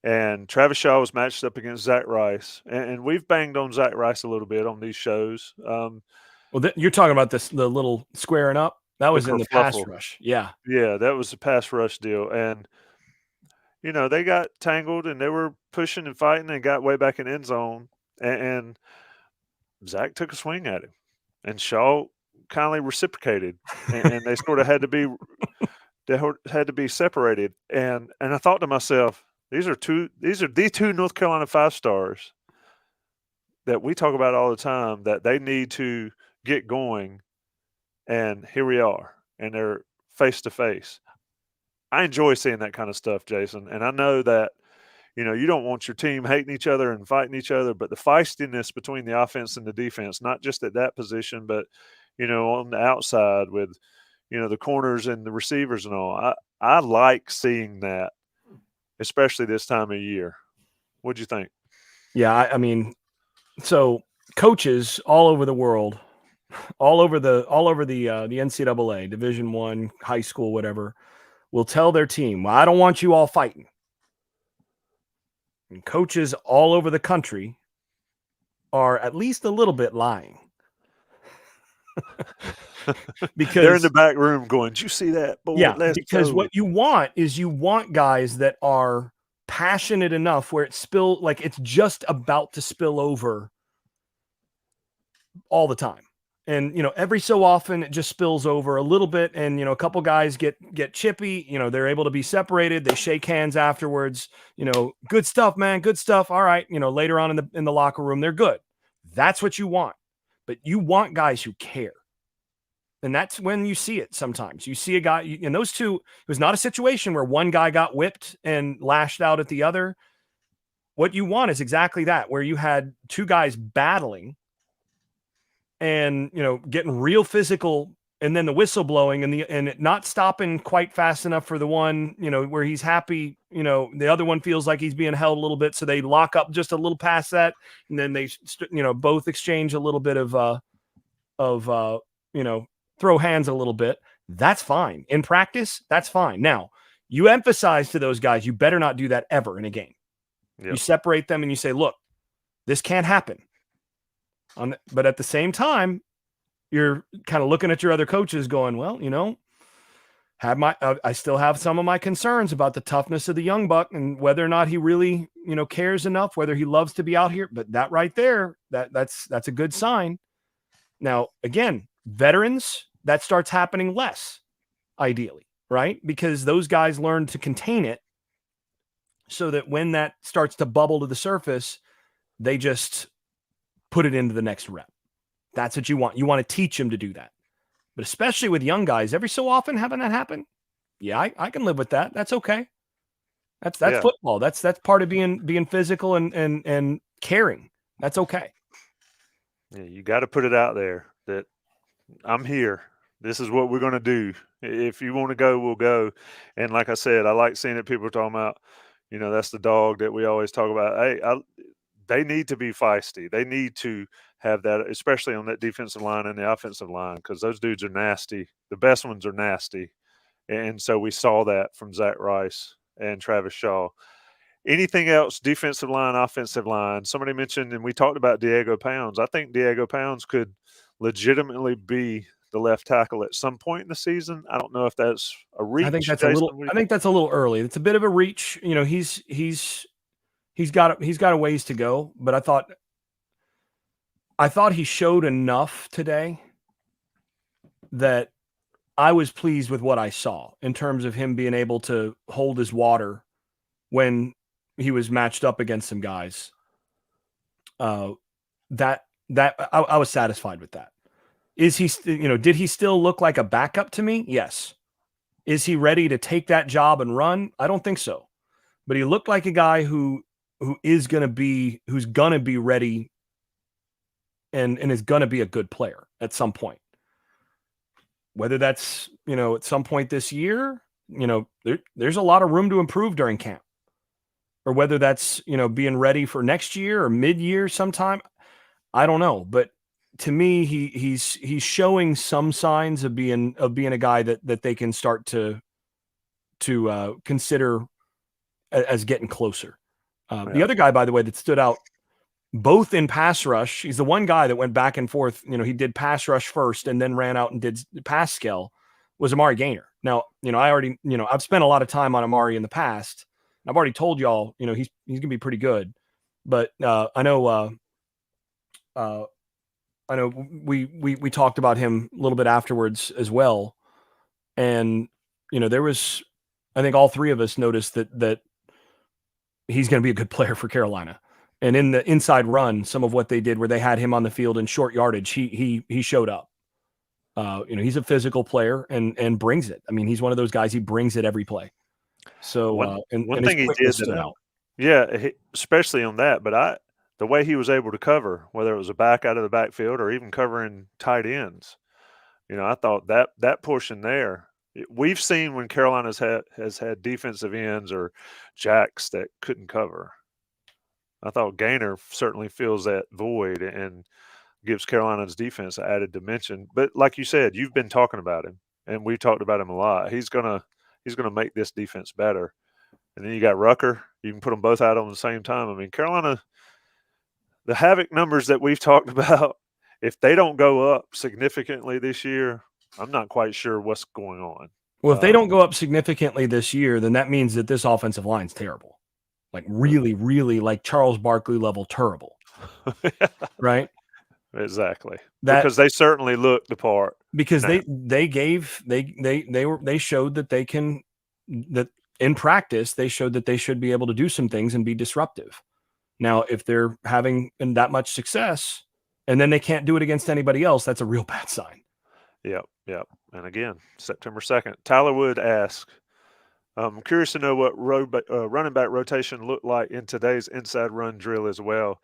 and Travis Shaw was matched up against Zach Rice, and we've banged on Zach Rice a little bit on these shows. Well, you're talking about the little squaring up. That was in the pass rush. Yeah. Yeah, that was the pass rush deal, and they got tangled and they were pushing and fighting and got way back in end zone. And Zach took a swing at him, and Shaw kindly reciprocated, and they sort of had to be separated. And I thought to myself, these are the two North Carolina 5-stars that we talk about all the time that they need to get going. And here we are, and they're face to face. I enjoy seeing that kind of stuff, Jason. And I know that, you don't want your team hating each other and fighting each other, but the feistiness between the offense and the defense, not just at that position, but, on the outside with, the corners and the receivers and all. I like seeing that, especially this time of year. What'd you think? Yeah, I mean, so coaches all over the world, all over the NCAA, Division I, high school, whatever, will tell their team, well, I don't want you all fighting. And coaches all over the country are at least a little bit lying. Because they're in the back room going, did you see that? Boy, yeah, because what you want is guys that are passionate enough where it's just about to spill over all the time. And, every so often it just spills over a little bit. And, a couple guys get chippy, they're able to be separated. They shake hands afterwards, good stuff, man. Good stuff. All right. Later on in the locker room, they're good. That's what you want. But you want guys who care. And that's when you see it sometimes. You see a guy, and those two, it was not a situation where one guy got whipped and lashed out at the other. What you want is exactly that, where you had two guys battling and, getting real physical, and then the whistle blowing and it not stopping quite fast enough for the one, where he's happy, the other one feels like he's being held a little bit. So they lock up just a little past that. And then they, both exchange a little bit of throw hands a little bit. That's fine. In practice, that's fine. Now, you emphasize to those guys, you better not do that ever in a game. Yep. You separate them and you say, look, this can't happen. But at the same time, you're kind of looking at your other coaches going, well, I still have some of my concerns about the toughness of the young buck and whether or not he really, cares enough, whether he loves to be out here. But that right there, that's a good sign. Now, again, veterans, that starts happening less, ideally, right? Because those guys learn to contain it so that when that starts to bubble to the surface, they just put it into the next rep. That's what you want. You want to teach them to do that. But especially with young guys, every so often having that happen, yeah, I can live with that. That's okay. That's football. That's part of being physical and caring. That's okay. Yeah, you got to put it out there that I'm here. This is what we're going to do. If you want to go, we'll go. And like I said, I like seeing it. People are talking about, that's the dog that we always talk about. Hey, they need to be feisty. They need to have that, especially on that defensive line and the offensive line, because those dudes are nasty. The best ones are nasty. And so we saw that from Zach Rice and Travis Shaw. Anything else, defensive line, offensive line? Somebody mentioned, and we talked about Diego Pounds. I think Diego Pounds could legitimately be the left tackle at some point in the season. I don't know if that's a reach. I think that's a little early. It's a bit of a reach. He's got a ways to go, but I thought he showed enough today that I was pleased with what I saw in terms of him being able to hold his water when he was matched up against some guys. I was satisfied with that. Is he, did he still look like a backup to me? Yes. Is he ready to take that job and run? I don't think so. But he looked like a guy who's going to be ready and is going to be a good player at some point. Whether that's, at some point this year, there's a lot of room to improve during camp. Or whether that's, being ready for next year or mid-year sometime. I don't know. But to me, he's showing some signs of being a guy that they can start to consider as getting closer. The other guy, by the way, that stood out both in pass rush, he's the one guy that went back and forth. He did pass rush first and then ran out and did pass skill, was Amari Gaynor. Now, I already, I've spent a lot of time on Amari in the past. I've already told y'all, he's going to be pretty good. But I know we talked about him a little bit afterwards as well. And, there was, I think all three of us noticed that he's going to be a good player for Carolina. And in the inside run, some of what they did where they had him on the field in short yardage, he showed up. He's a physical player and brings it. I mean, he's one of those guys, he brings it every play. So, one and thing his he quickness did stood out. Yeah, especially on that. But the way he was able to cover, whether it was a back out of the backfield or even covering tight ends, I thought that portion there. We've seen when Carolina's has had defensive ends or jacks that couldn't cover. I thought Gaynor certainly fills that void and gives Carolina's defense an added dimension. But like you said, you've been talking about him, and we've talked about him a lot. He's gonna make this defense better. And then you got Rucker. You can put them both out on the same time. I mean, Carolina, the havoc numbers that we've talked about, if they don't go up significantly this year, I'm not quite sure what's going on. Well, if they don't go up significantly this year, then that means that this offensive line's terrible. Like really, really like Charles Barkley level terrible. Right? Exactly. Because they certainly look the part. Because they showed that they can, that in practice, they showed that they should be able to do some things and be disruptive. Now, if they're having that much success and then they can't do it against anybody else, that's a real bad sign. Yep. And again, September 2nd, Tyler Wood asked, I'm curious to know what running back rotation looked like in today's inside run drill as well.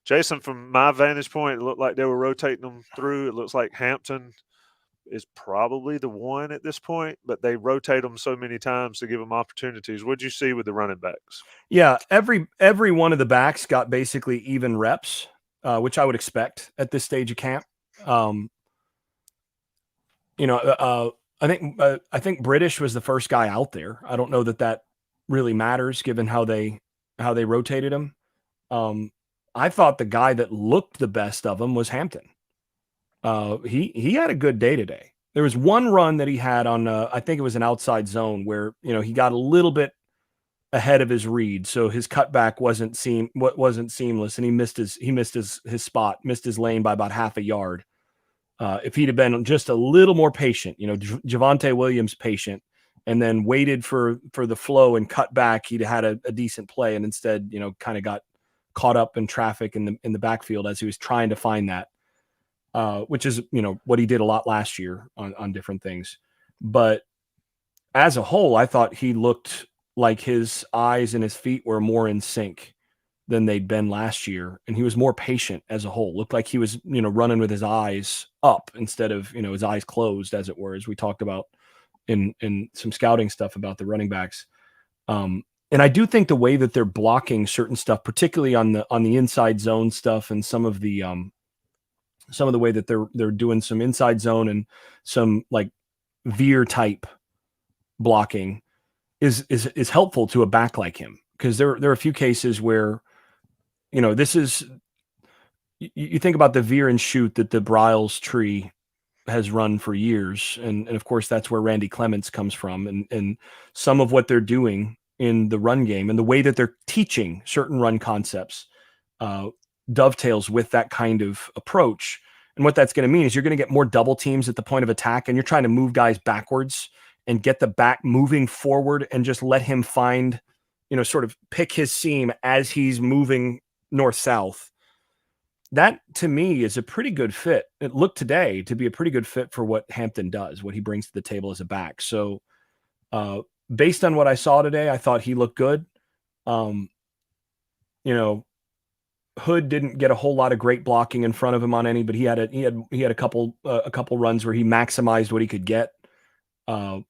Jason, from my vantage point, it looked like they were rotating them through. It looks like Hampton is probably the one at this point, but they rotate them so many times to give them opportunities. What did you see with the running backs? Yeah, every one of the backs got basically even reps, which I would expect at this stage of camp. I think British was the first guy out there. I don't know that really matters given how they rotated him. I thought the guy that looked the best of them was Hampton. He had a good day today. There was one run that he had on, I think it was an outside zone where, he got a little bit ahead of his read. So his cutback wasn't seamless and he missed his spot, missed his lane by about half a yard. If he'd have been just a little more patient, Javonte Williams patient, and then waited for the flow and cut back, he'd had a decent play. And instead, kind of got caught up in traffic in the backfield as he was trying to find that, which is, what he did a lot last year on different things. But as a whole, I thought he looked like his eyes and his feet were more in sync than they'd been last year. And he was more patient as a whole. Looked like he was, running with his eyes up instead of, his eyes closed, as it were, as we talked about in some scouting stuff about the running backs. And I do think the way that they're blocking certain stuff, particularly on the inside zone stuff and some of the way that they're doing some inside zone and some like veer type blocking is helpful to a back like him. Because there are a few cases where, this is, you think about the veer and shoot that the Bryles tree has run for years. And of course, that's where Randy Clements comes from. And some of what they're doing in the run game and the way that they're teaching certain run concepts dovetails with that kind of approach. And what that's going to mean is you're going to get more double teams at the point of attack, and you're trying to move guys backwards and get the back moving forward and just let him find, sort of pick his seam as he's moving north-south. That, to me, is a pretty good fit. It looked today to be a pretty good fit for what Hampton does, what he brings to the table as a back. So based on what I saw today, I thought he looked good. Hood didn't get a whole lot of great blocking in front of him on any, but he had a couple runs where he maximized what he could get. I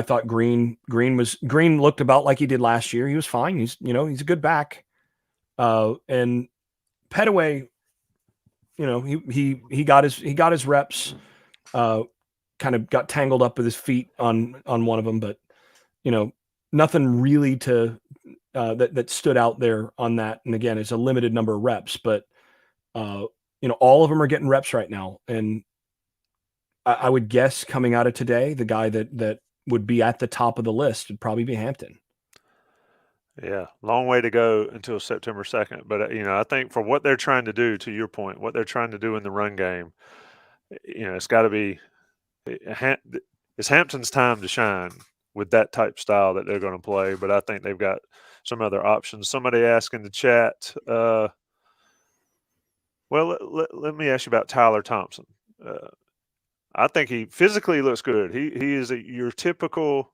thought Green looked about like he did last year. He was fine. He's a good back. And Petaway, he got his reps, kind of got tangled up with his feet on one of them, but nothing really to that stood out there on that. And again, it's a limited number of reps, but all of them are getting reps right now. And I would guess coming out of today, the guy that would be at the top of the list would probably be Hampton. Yeah, long way to go until September 2nd. But, I think for what they're trying to do, to your point, what they're trying to do in the run game, it's got to be it's Hampton's time to shine with that type style that they're going to play. But I think they've got some other options. Somebody asked in the chat, well, let me ask you about Tyler Thompson. I think he physically looks good. He is your typical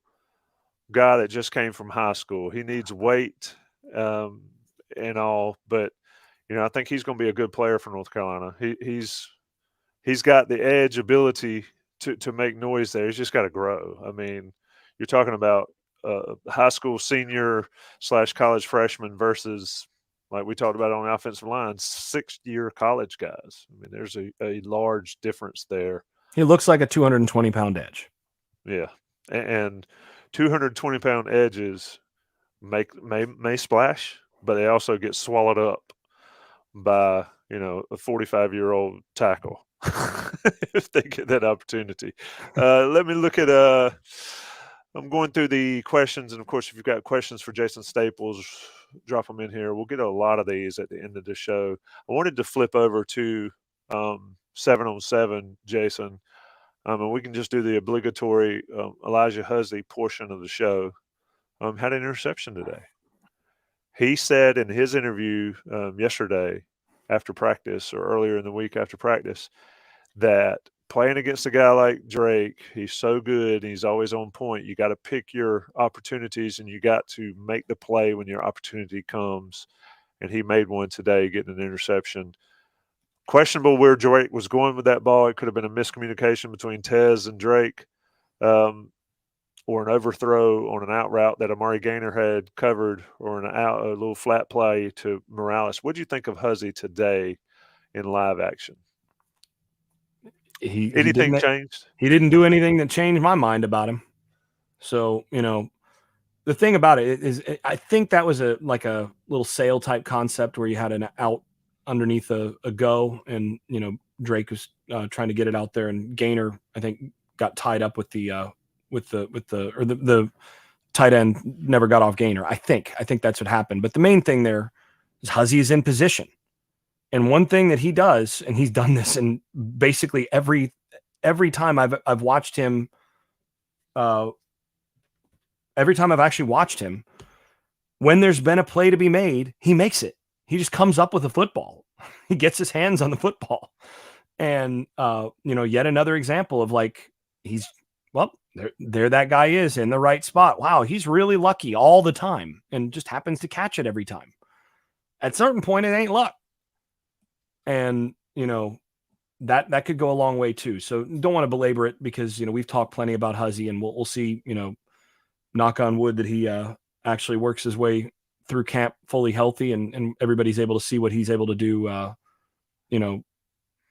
guy that just came from high school. He needs weight and all, but I think he's going to be a good player for North Carolina. He's got the edge ability to make noise there. He's just got to grow. I mean, you're talking about high school senior / college freshman versus, like we talked about on the offensive line, 6-year college guys. I mean, there's a large difference there. He looks like a 220-pound edge. Yeah, and 220-pound edges may splash, but they also get swallowed up by a 45-year-old tackle if they get that opportunity. Let me look at I'm going through the questions, and of course, if you've got questions for Jason Staples, drop them in here. We'll get a lot of these at the end of the show. I wanted to flip over to 7-on-7, Jason. And we can just do the obligatory Elijah Huzzy portion of the show. Had an interception today. He said in his interview yesterday after practice, or earlier in the week after practice, that playing against a guy like Drake, he's so good and he's always on point. You got to pick your opportunities and you got to make the play when your opportunity comes. And he made one today, getting an interception. Questionable where Drake was going with that ball. It could have been a miscommunication between Tez and Drake, or an overthrow on an out route that Amari Gaynor had covered, or a little flat play to Morales. What do you think of Huzzy today in live action? Anything changed? He didn't do anything that changed my mind about him. So, the thing about it is, I think that was a little sail type concept where you had an out underneath a go, and Drake was trying to get it out there, and Gaynor, I think, got tied up with the tight end never got off Gaynor. I think that's what happened. But the main thing there is Huzzy is in position, and one thing that he does, and he's done this in basically every time I've watched him. Every time I've actually watched him, when there's been a play to be made, he makes it. He just comes up with a football. He gets his hands on the football. And, yet another example of there that guy is in the right spot. Wow, he's really lucky all the time and just happens to catch it every time. At a certain point, it ain't luck. And, that could go a long way too. So don't want to belabor it because, we've talked plenty about Huzzy, and we'll see, knock on wood that he actually works his way through camp fully healthy, and everybody's able to see what he's able to do,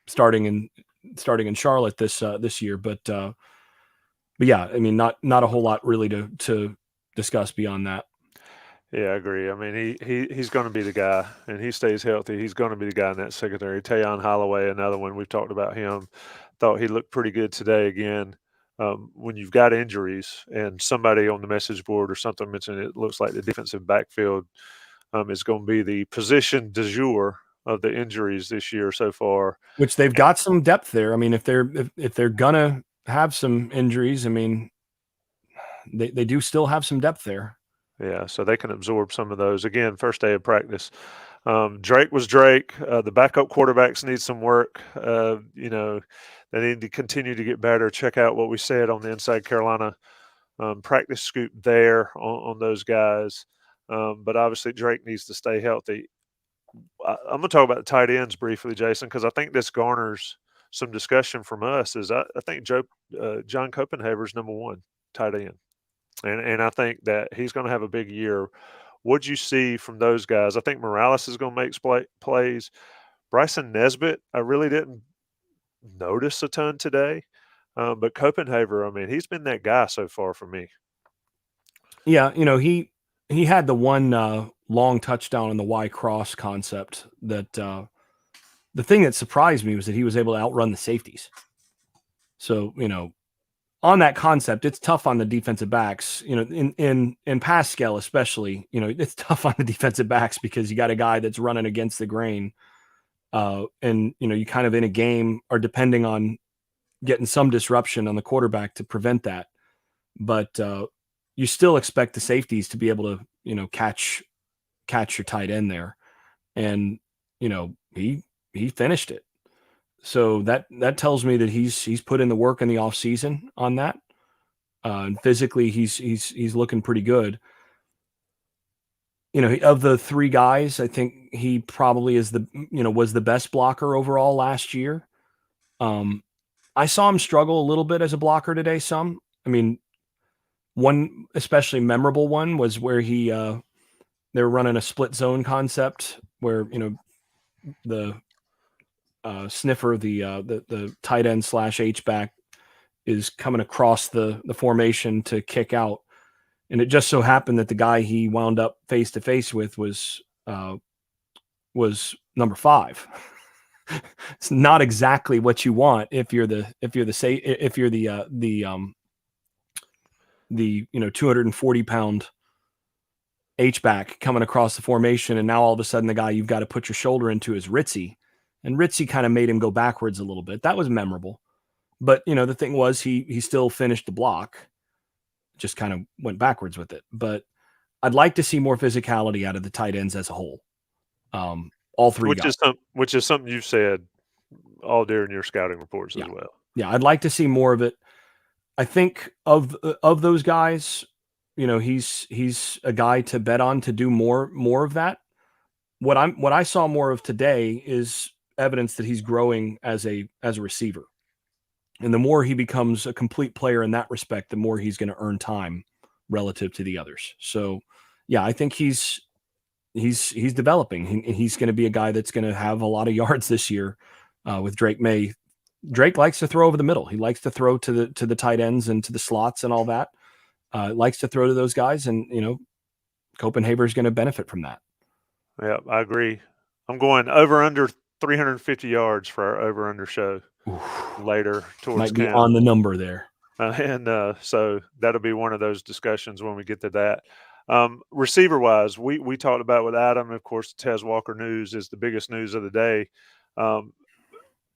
starting in Charlotte this year. But yeah, I mean, not a whole lot really to discuss beyond that. Yeah, I agree. I mean, he's going to be the guy, and he stays healthy. He's going to be the guy in that secondary. Tayon Holloway, another one. We've talked about him. Thought he looked pretty good today again. When you've got injuries, and somebody on the message board or something mentioned it looks like the defensive backfield is going to be the position du jour of the injuries this year so far. Which they've got some depth there. I mean, if they're gonna have some injuries, I mean, they do still have some depth there. Yeah, so they can absorb some of those. Again, first day of practice. Drake was Drake. The backup quarterbacks need some work. They need to continue to get better. Check out what we said on the Inside Carolina practice scoop there on those guys. But obviously, Drake needs to stay healthy. I'm going to talk about the tight ends briefly, Jason, because I think this garners some discussion from us. I think John Copenhaver's number one tight end. And I think that he's going to have a big year. What'd you see from those guys? I think Morales is going to make plays. Bryson Nesbitt, I really didn't notice a ton today. But Copenhaver, I mean, he's been that guy so far for me. Yeah, he had the one long touchdown on the Y cross concept that the thing that surprised me was that he was able to outrun the safeties. So, on that concept, it's tough on the defensive backs, you know, in pass scale, especially, you know, it's tough on the defensive backs because you got a guy that's running against the grain. And, you know, you kind of in a game are depending on getting some disruption on the quarterback to prevent that. But you still expect the safeties to be able to, you know, catch your tight end there. And, you know, he finished it. So that tells me that he's put in the work in the off season on that. And physically he's looking pretty good. You know, of the three guys, I think he probably is was the best blocker overall last year. I saw him struggle a little bit as a blocker today. I mean, one especially memorable one was where they were running a split zone concept where, you know, the sniffer, the tight end / H-back is coming across the formation to kick out. And it just so happened that the guy he wound up face to face with was number 5. It's not exactly what you want if you're the 240-pound H-back coming across the formation. And now all of a sudden the guy you've got to put your shoulder into is Ritzy. And Ritzy kind of made him go backwards a little bit. That was memorable. But, you know, the thing was he still finished the block, just kind of went backwards with it. But I'd like to see more physicality out of the tight ends as a whole. All three guys. Which is something you've said all during your scouting reports as well. Yeah, I'd like to see more of it. I think of those guys, you know, he's a guy to bet on to do more of that. What I saw more of today is evidence that he's growing as a receiver. And the more he becomes a complete player in that respect, the more he's going to earn time relative to the others. So, yeah, I think he's developing. He's going to be a guy that's going to have a lot of yards this year with Drake May. Drake likes to throw over the middle. He likes to throw to the tight ends and to the slots and all that. Likes to throw to those guys, and you know, Copenhagen is going to benefit from that. Yeah, I agree. I'm going over under 350 yards for our over under show. Oof. Later towards might be on the number there. So that'll be one of those discussions when we get to that. Receiver wise, we talked about with Adam, of course, the Taz Walker news is the biggest news of the day.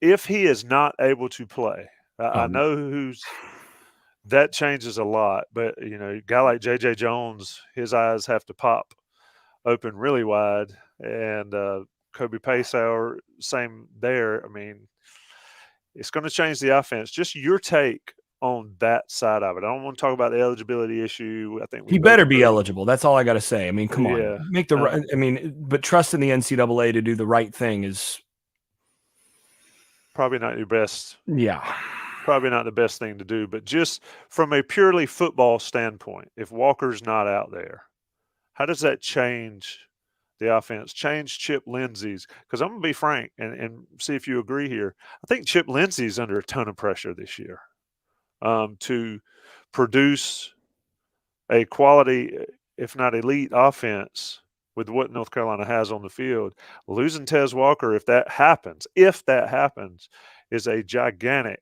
If he is not able to play, I know that changes a lot, but you know, a guy like JJ Jones, his eyes have to pop open really wide, and Kobe Paysauer, same there. I mean, it's going to change the offense. Just your take on that side of it. I don't want to talk about the eligibility issue. I think he better be eligible. That's all I got to say. I mean, come on, make the right. I mean, but trusting the NCAA to do the right thing is probably not your best. Yeah, probably not the best thing to do. But just from a purely football standpoint, if Walker's not out there, how does that change the offense, change Chip Lindsey's? Because I'm going to be frank and see if you agree here. I think Chip Lindsey's under a ton of pressure this year to produce a quality, if not elite, offense with what North Carolina has on the field. Losing Taz Walker, if that happens, is a gigantic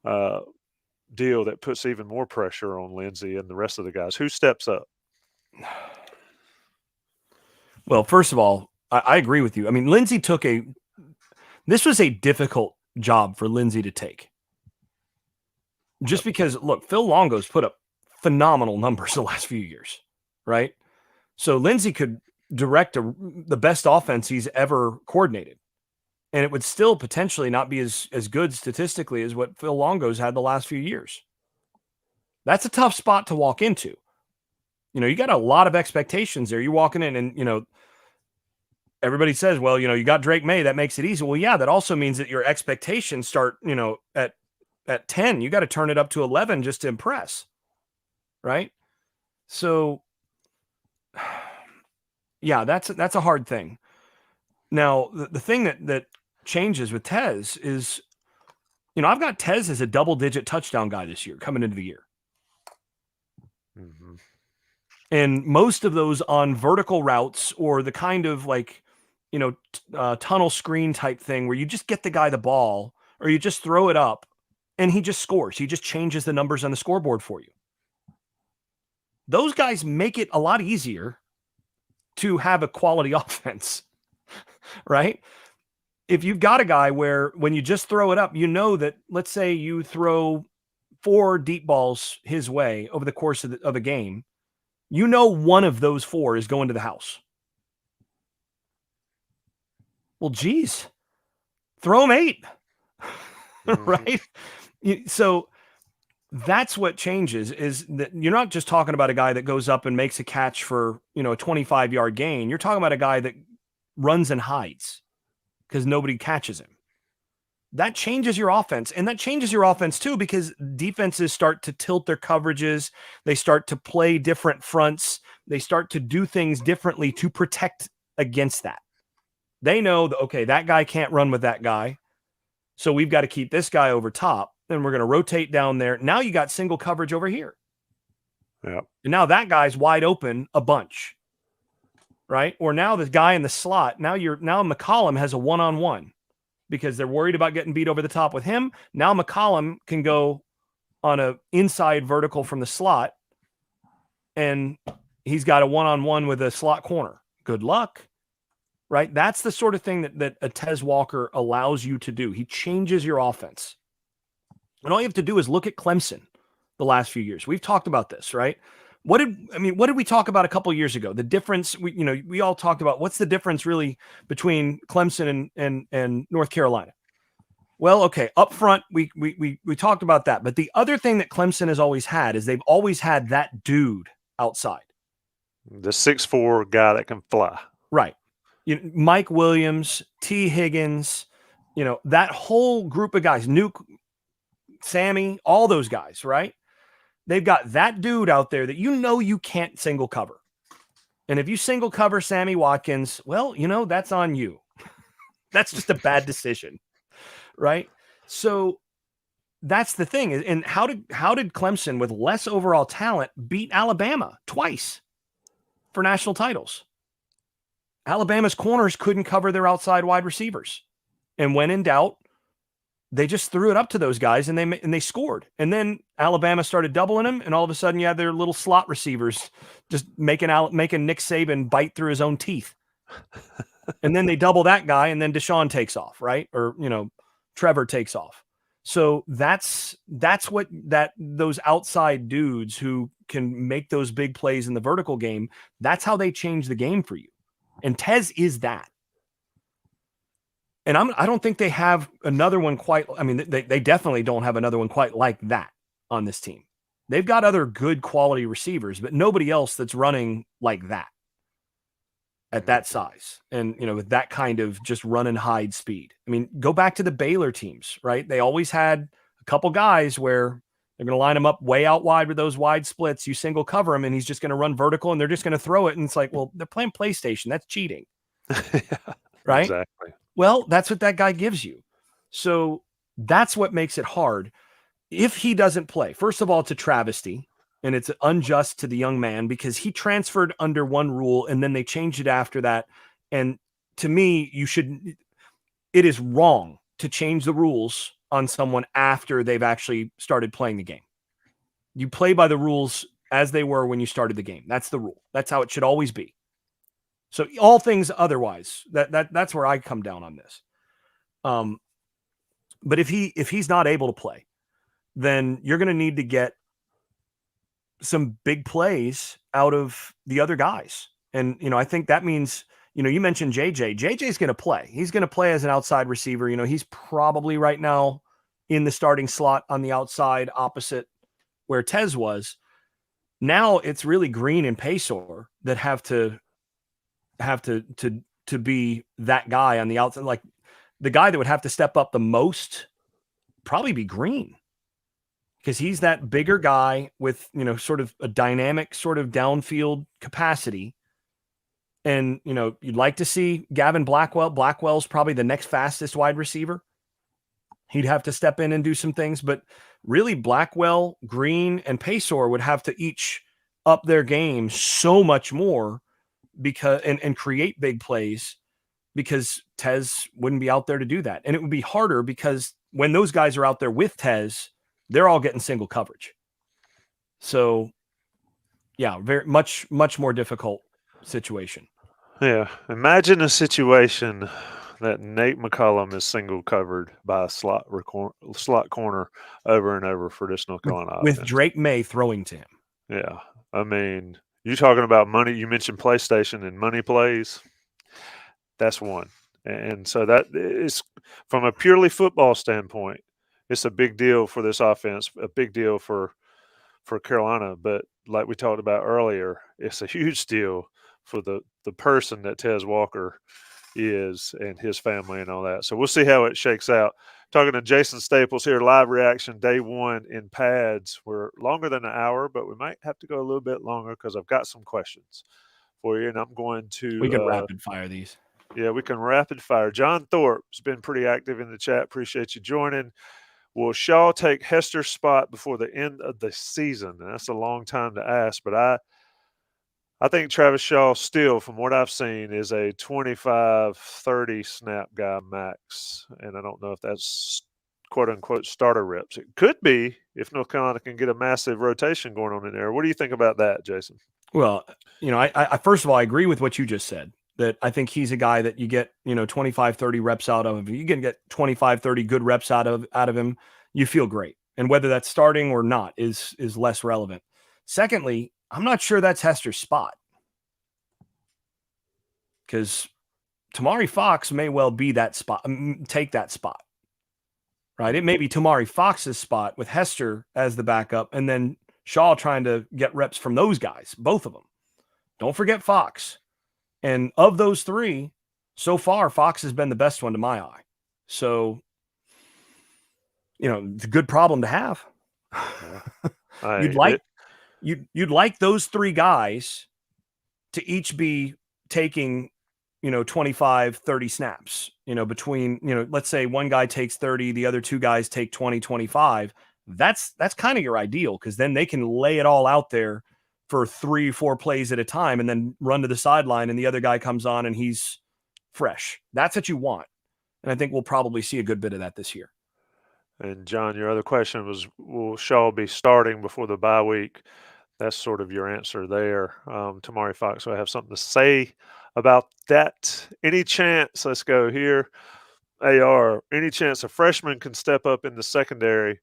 deal that puts even more pressure on Lindsey and the rest of the guys. Who steps up? Well, first of all, I agree with you. I mean, Lindsey this was a difficult job for Lindsey to take. Just because, look, Phil Longo's put up phenomenal numbers the last few years, right? So Lindsey could direct the best offense he's ever coordinated, and it would still potentially not be as good statistically as what Phil Longo's had the last few years. That's a tough spot to walk into. You know, you got a lot of expectations there. You're walking in and, you know, everybody says, well, you know, you got Drake May, that makes it easy. Well, yeah, that also means that your expectations start, you know, at 10. You got to turn it up to 11 just to impress. Right? So, yeah, that's a hard thing. Now, the thing that changes with Tez is, you know, I've got Tez as a double-digit touchdown guy this year, coming into the year. Mm-hmm. And most of those on vertical routes or the kind of like, you know, tunnel screen type thing where you just get the guy the ball or you just throw it up and he just scores. He just changes the numbers on the scoreboard for you. Those guys make it a lot easier to have a quality offense, right? If you've got a guy where when you just throw it up, you know that, let's say you throw 4 deep balls his way over the course of a game, you know one of those 4 is going to the house. Well, geez, throw him 8, right? So that's what changes, is that you're not just talking about a guy that goes up and makes a catch for, a 25-yard gain. You're talking about a guy that runs and hides because nobody catches him. That changes your offense. And that changes your offense too, because defenses start to tilt their coverages. They start to play different fronts. They start to do things differently to protect against that. They know that, okay, that guy can't run with that guy, so we've got to keep this guy over top, and we're going to rotate down there. Now you got single coverage over here. Yeah. And now that guy's wide open a bunch, right? Or now the guy in the slot, now McCollum has a one-on-one because they're worried about getting beat over the top with him. Now McCollum can go on a inside vertical from the slot, and he's got a one-on-one with a slot corner. Good luck. Right? That's the sort of thing that a Taz Walker allows you to do. He changes your offense. And all you have to do is look at Clemson the last few years. We've talked about this, right? What did we talk about a couple of years ago? The difference, we all talked about what's the difference really between Clemson and North Carolina. Well, okay, up front, we talked about that. But the other thing that Clemson has always had is they've always had that dude outside. The 6'4" guy that can fly. Right. Mike Williams, T. Higgins, that whole group of guys, Nuke, Sammy, all those guys, right? They've got that dude out there that you can't single cover. And if you single cover Sammy Watkins, well, that's on you. That's just a bad decision, right? So that's the thing. And how did Clemson, with less overall talent, beat Alabama twice for national titles? Alabama's corners couldn't cover their outside wide receivers. And when in doubt, they just threw it up to those guys and they scored. And then Alabama started doubling them, and all of a sudden you had their little slot receivers just making Nick Saban bite through his own teeth. And then they double that guy, and then Deshaun takes off, right? Or, Trevor takes off. So that's what those outside dudes who can make those big plays in the vertical game, that's how they change the game for you. And Tez is that. And I don't think they have another one quite. I mean, they definitely don't have another one quite like that on this team. They've got other good quality receivers, but nobody else that's running like that at that size. And, with that kind of just run and hide speed. I mean, go back to the Baylor teams, right? They always had a couple guys where they're going to line them up way out wide with those wide splits. You single cover him and he's just going to run vertical, and they're just going to throw it. And it's like, well, they're playing PlayStation. That's cheating. Yeah, right? Exactly. Well, that's what that guy gives you. So that's what makes it hard. If he doesn't play, first of all, it's a travesty, and it's unjust to the young man because he transferred under one rule and then they changed it after that. And to me, it is wrong to change the rules on someone after they've actually started playing the game. You play by the rules as they were when you started the game. That's the rule. That's how it should always be. So all things otherwise, that's where I come down on this. But if he's not able to play, then you're going to need to get some big plays out of the other guys. And, I think that means, you mentioned JJ. JJ's going to play. He's going to play as an outside receiver. He's probably right now in the starting slot on the outside opposite where Tez was. Now it's really Green and Paysor that have to be that guy on the outside. Like the guy that would have to step up the most probably be Green, because he's that bigger guy with, sort of a dynamic sort of downfield capacity. And, you'd like to see Gavin Blackwell. Blackwell's probably the next fastest wide receiver. He'd have to step in and do some things, but really Blackwell, Green, and Paysor would have to each up their game so much more because and create big plays, because Tez wouldn't be out there to do that. And it would be harder because, when those guys are out there with Tez, they're all getting single coverage. So, yeah, very much more difficult situation. Yeah. Imagine a situation that Nate McCollum is single covered by a slot corner over and over for this North Carolina With offense. Drake May throwing to him. Yeah. I mean, you're talking about money. You mentioned PlayStation and money plays. That's one. And so that is, from a purely football standpoint, it's a big deal for this offense, a big deal for Carolina. But like we talked about earlier, it's a huge deal for the person that Taz Walker is and his family and all that. So we'll see how it shakes out. Talking to Jason Staples here, live reaction, day one in pads. We're longer than an hour, but we might have to go a little bit longer because I've got some questions for you, and I'm going to. We can rapid fire these. Yeah, we can rapid fire. John Thorpe's been pretty active in the chat. Appreciate you joining. Will Shaw take Hester's spot before the end of the season? And that's a long time to ask, but I think Travis Shaw still, from what I've seen, is a 25-30 snap guy max. And I don't know if that's quote-unquote starter reps. It could be if North Carolina can get a massive rotation going on in there. What do you think about that, Jason? Well, I first of all, I agree with what you just said, that I think he's a guy that you get, 25, 30 reps out of. If you can get 25, 30 good reps out of him, you feel great. And whether that's starting or not is less relevant. Secondly, I'm not sure that's Hester's spot, because Tamari Fox may well be that spot, take that spot, right? It may be Tamari Fox's spot with Hester as the backup, and then Shaw trying to get reps from those guys, both of them. Don't forget Fox. And of those three, so far, Fox has been the best one to my eye. So, it's a good problem to have. You'd like those three guys to each be taking, 25, 30 snaps, between, let's say one guy takes 30, the other two guys take 20, 25. That's kind of your ideal, because then they can lay it all out there for 3-4 plays at a time and then run to the sideline and the other guy comes on and he's fresh. That's what you want. And I think we'll probably see a good bit of that this year. And John, your other question was, will Shaw be starting before the bye week? That's sort of your answer there. Tamari Fox will have something to say about that. Any chance, let's go here, AR, any chance a freshman can step up in the secondary?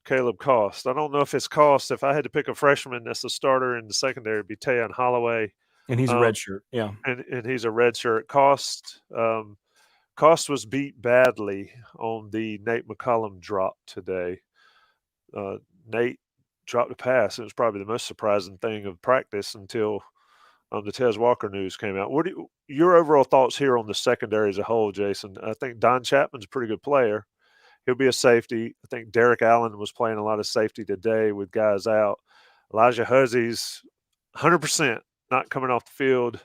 Caleb Cost. I don't know if it's Cost. If I had to pick a freshman that's a starter in the secondary, it'd be Tayon Holloway. And he's a red shirt, yeah. And he's a red shirt. Cost was beat badly on the Nate McCollum drop today. Nate dropped a pass. It was probably the most surprising thing of practice until the Taz Walker news came out. What your overall thoughts here on the secondary as a whole, Jason? I think Don Chapman's a pretty good player. He'll be a safety. I think Derek Allen was playing a lot of safety today with guys out. Elijah Huzzy's 100% not coming off the field,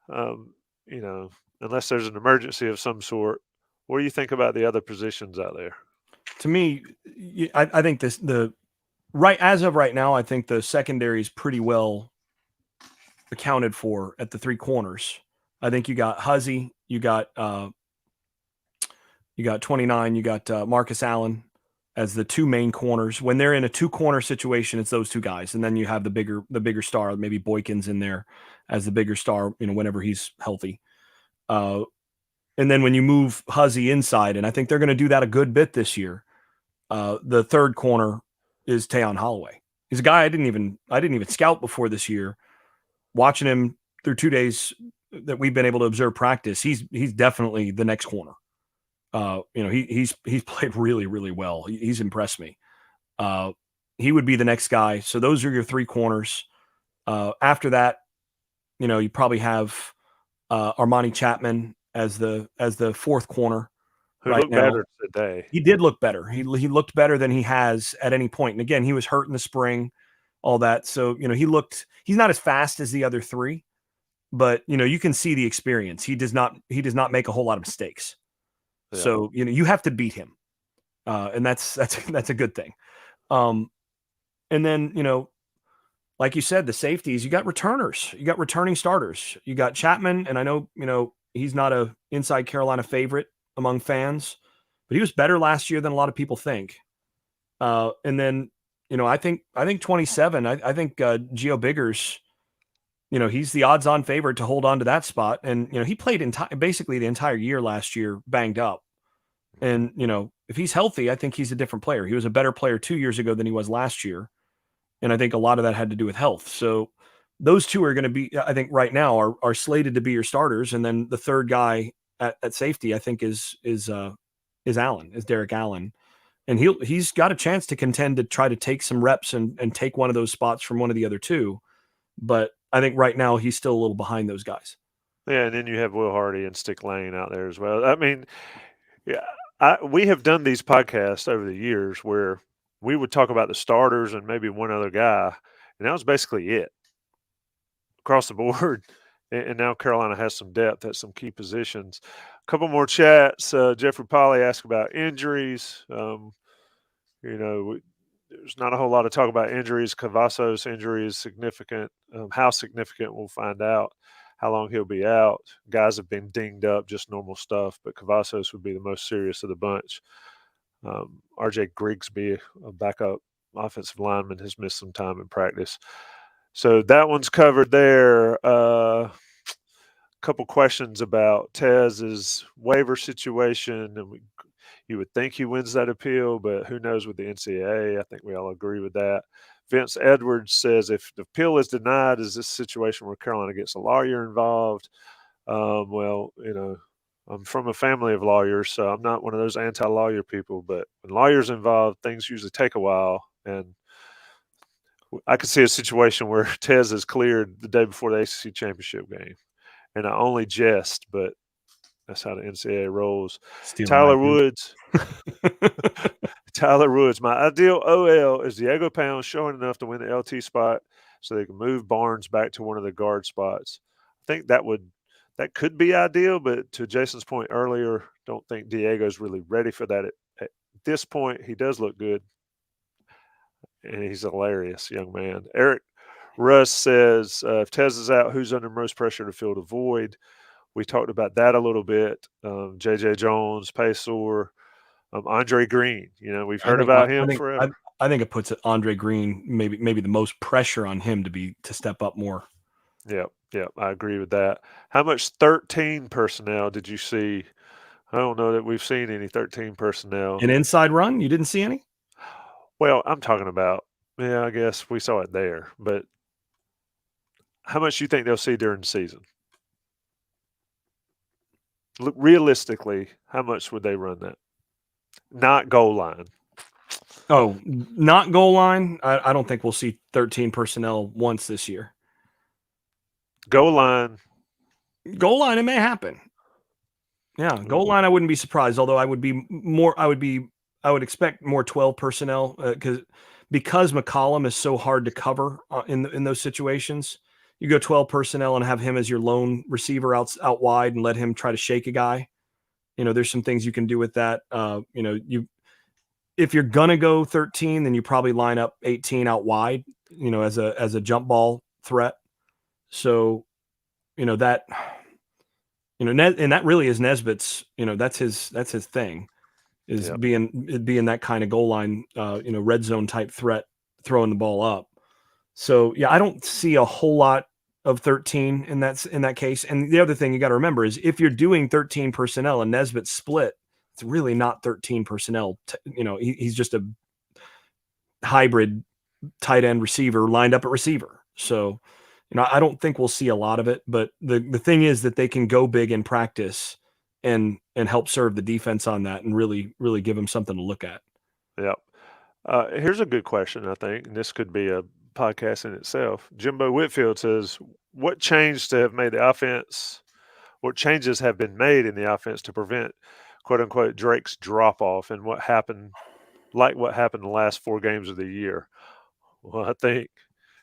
unless there's an emergency of some sort. What do you think about the other positions out there? To me, I think as of right now, I think the secondary is pretty well accounted for at the three corners. I think you got Huzzy, you got 29, you got Marcus Allen as the two main corners. When they're in a two-corner situation, it's those two guys, and then you have the bigger star, maybe Boykins in there as the bigger star, whenever he's healthy. And then when you move Huzzy inside, and I think they're going to do that a good bit this year, the third corner is Tayon Holloway. He's a guy I didn't even scout before this year. Watching him through 2 days that we've been able to observe practice, he's definitely the next corner. He's played really, really well. He's impressed me. He would be the next guy. So those are your three corners. After that, you probably have Armani Chapman as the fourth corner. Who looked better today. He did look better. He looked better than he has at any point. And again, he was hurt in the spring, all that. So, he's not as fast as the other three, but you can see the experience. He does not make a whole lot of mistakes. Yeah. So, you have to beat him. And that's a good thing. And then, like you said, the safeties, you got returners, you got returning starters, you got Chapman. And I know, he's not a inside Carolina favorite among fans, but he was better last year than a lot of people think. And then, I think 27, I think Gio Biggers, he's the odds-on favorite to hold on to that spot. And, he played basically the entire year last year banged up. And, if he's healthy, I think he's a different player. He was a better player 2 years ago than he was last year. And I think a lot of that had to do with health. So those two are going to be, I think right now are slated to be your starters. And then the third guy at safety, I think is Derek Allen. And he's got a chance to contend to try to take some reps and take one of those spots from one of the other two. But I think right now he's still a little behind those guys. Yeah, and then you have Will Hardy and Stick Lane out there as well. I mean, yeah, we have done these podcasts over the years where we would talk about the starters and maybe one other guy, and that was basically it across the board. And now Carolina has some depth at some key positions. A couple more chats. Jeffrey Polly asked about injuries. There's not a whole lot of talk about injuries. Cavazos' injury is significant. How significant, we'll find out. How long he'll be out. Guys have been dinged up, just normal stuff, but Cavazos would be the most serious of the bunch. RJ Grigsby, a backup offensive lineman, has missed some time in practice. So that one's covered there. Couple questions about Taz's waiver situation, and you would think he wins that appeal, but who knows with the NCAA? I think we all agree with that. Vince Edwards says if the appeal is denied, is this a situation where Carolina gets a lawyer involved? Well, I'm from a family of lawyers, so I'm not one of those anti-lawyer people, but when lawyers involved, things usually take a while, and I could see a situation where Taz is cleared the day before the ACC championship game. And I only jest, but that's how the NCAA rolls. Tyler Woods. Tyler Woods. My ideal OL is Diego Pound showing enough to win the LT spot so they can move Barnes back to one of the guard spots. I think that could be ideal, but to Jason's point earlier, don't think Diego's really ready for that at this point. He does look good, and he's a hilarious young man. Eric Russ says, if Tez is out, who's under most pressure to fill the void? We talked about that a little bit. J.J. Jones, Paysor, Andre Green. We've heard about him forever. I think it puts Andre Green maybe the most pressure on him to step up more. Yeah, I agree with that. How much 13 personnel did you see? I don't know that we've seen any 13 personnel. An inside run? You didn't see any? Well, I'm talking about, I guess we saw it there, but how much do you think they'll see during the season? Look, realistically, how much would they run that? Not goal line. Oh, not goal line? I don't think we'll see 13 personnel once this year. Goal line. Goal line, it may happen. Yeah, goal line, I wouldn't be surprised, although I would expect more 12 personnel because McCollum is so hard to cover in those situations. You go 12 personnel and have him as your lone receiver out wide and let him try to shake a guy. There's some things you can do with that. If you're gonna go 13, then you probably line up 18 out wide, as a jump ball threat. So, and that really is Nesbitt's. That's his thing, is being that kind of goal line, red zone type threat, throwing the ball up. So yeah, I don't see a whole lot of 13 in that case. And the other thing you got to remember is if you're doing 13 personnel and Nesbitt split, it's really not 13 personnel. He's just a hybrid tight end receiver lined up at receiver. So, I don't think we'll see a lot of it, but the thing is that they can go big in practice and help serve the defense on that and really, really give them something to look at. Yep. Here's a good question, I think, and this could be a podcast in itself. Jimbo Whitfield says, what changes have been made in the offense to prevent, quote unquote, Drake's drop off, and what happened the last 4 games of the year? Well, I think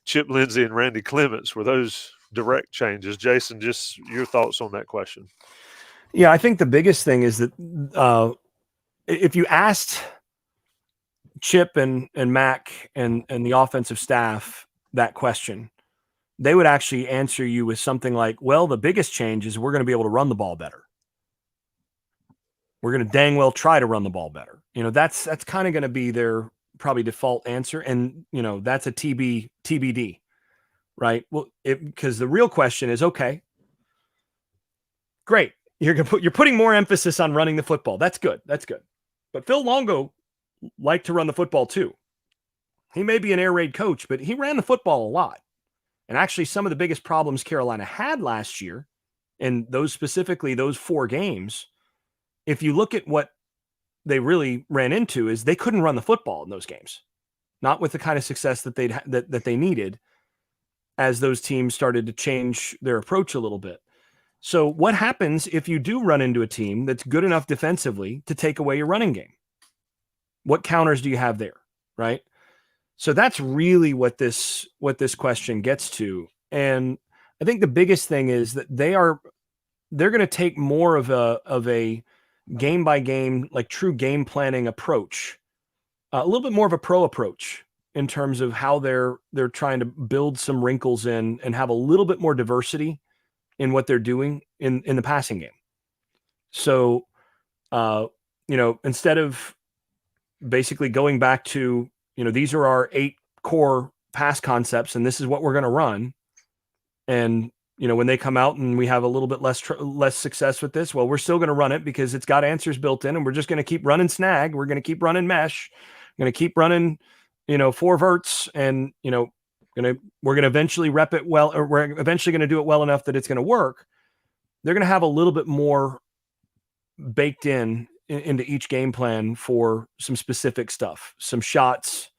Chip Lindsey and Randy Clements were those direct changes. Jason, just your thoughts on that question. Yeah, I think the biggest thing is that if you asked Chip and Mac and the offensive staff that question, they would actually answer you with something like, well, the biggest change is we're going to be able to run the ball better. we're going to dang well try to run the ball better. That's kind of going to be their probably default answer. And, that's a TBD, right? Well, because the real question is, okay, great. You're putting more emphasis on running the football. That's good. But Phil Longo liked to run the football too. He may be an air raid coach, but he ran the football a lot. And actually, some of the biggest problems Carolina had last year, and those 4 games, if you look at what they really ran into, is they couldn't run the football in those games, not with the kind of success that they needed as those teams started to change their approach a little bit. So what happens if you do run into a team that's good enough defensively to take away your running game? What counters do you have there, right? So that's really what this question gets to. And I think the biggest thing is that they're going to take more of a game by game, like true game planning approach, a little bit more of a pro approach in terms of how they're trying to build some wrinkles in and have a little bit more diversity in what they're doing in the passing game. So, instead of basically going back to, these are our 8 core pass concepts and this is what we're going to run. And, when they come out and we have a little bit less success with this, well, we're still going to run it because it's got answers built in, and we're just going to keep running snag. We're going to keep running mesh. We're going to keep running, 4 verts, and, we're going to eventually rep it well, or we're eventually going to do it well enough that it's going to work. They're going to have a little bit more baked into each game plan for some specific stuff, some shots,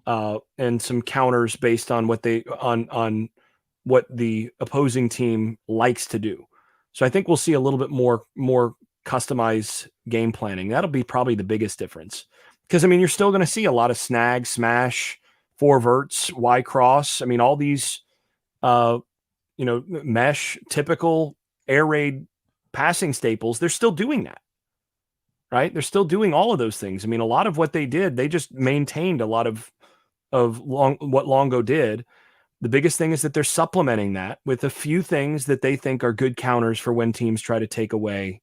and some counters based on what on what the opposing team likes to do. So I think we'll see a little bit more customized game planning. That'll be probably the biggest difference. Because, you're still going to see a lot of snag, smash, 4 verts, Y cross. All these, mesh, typical air raid passing staples, they're still doing that, right? They're still doing all of those things. A lot of what they did, they just maintained a lot of what Longo did. The biggest thing is that they're supplementing that with a few things that they think are good counters for when teams try to take away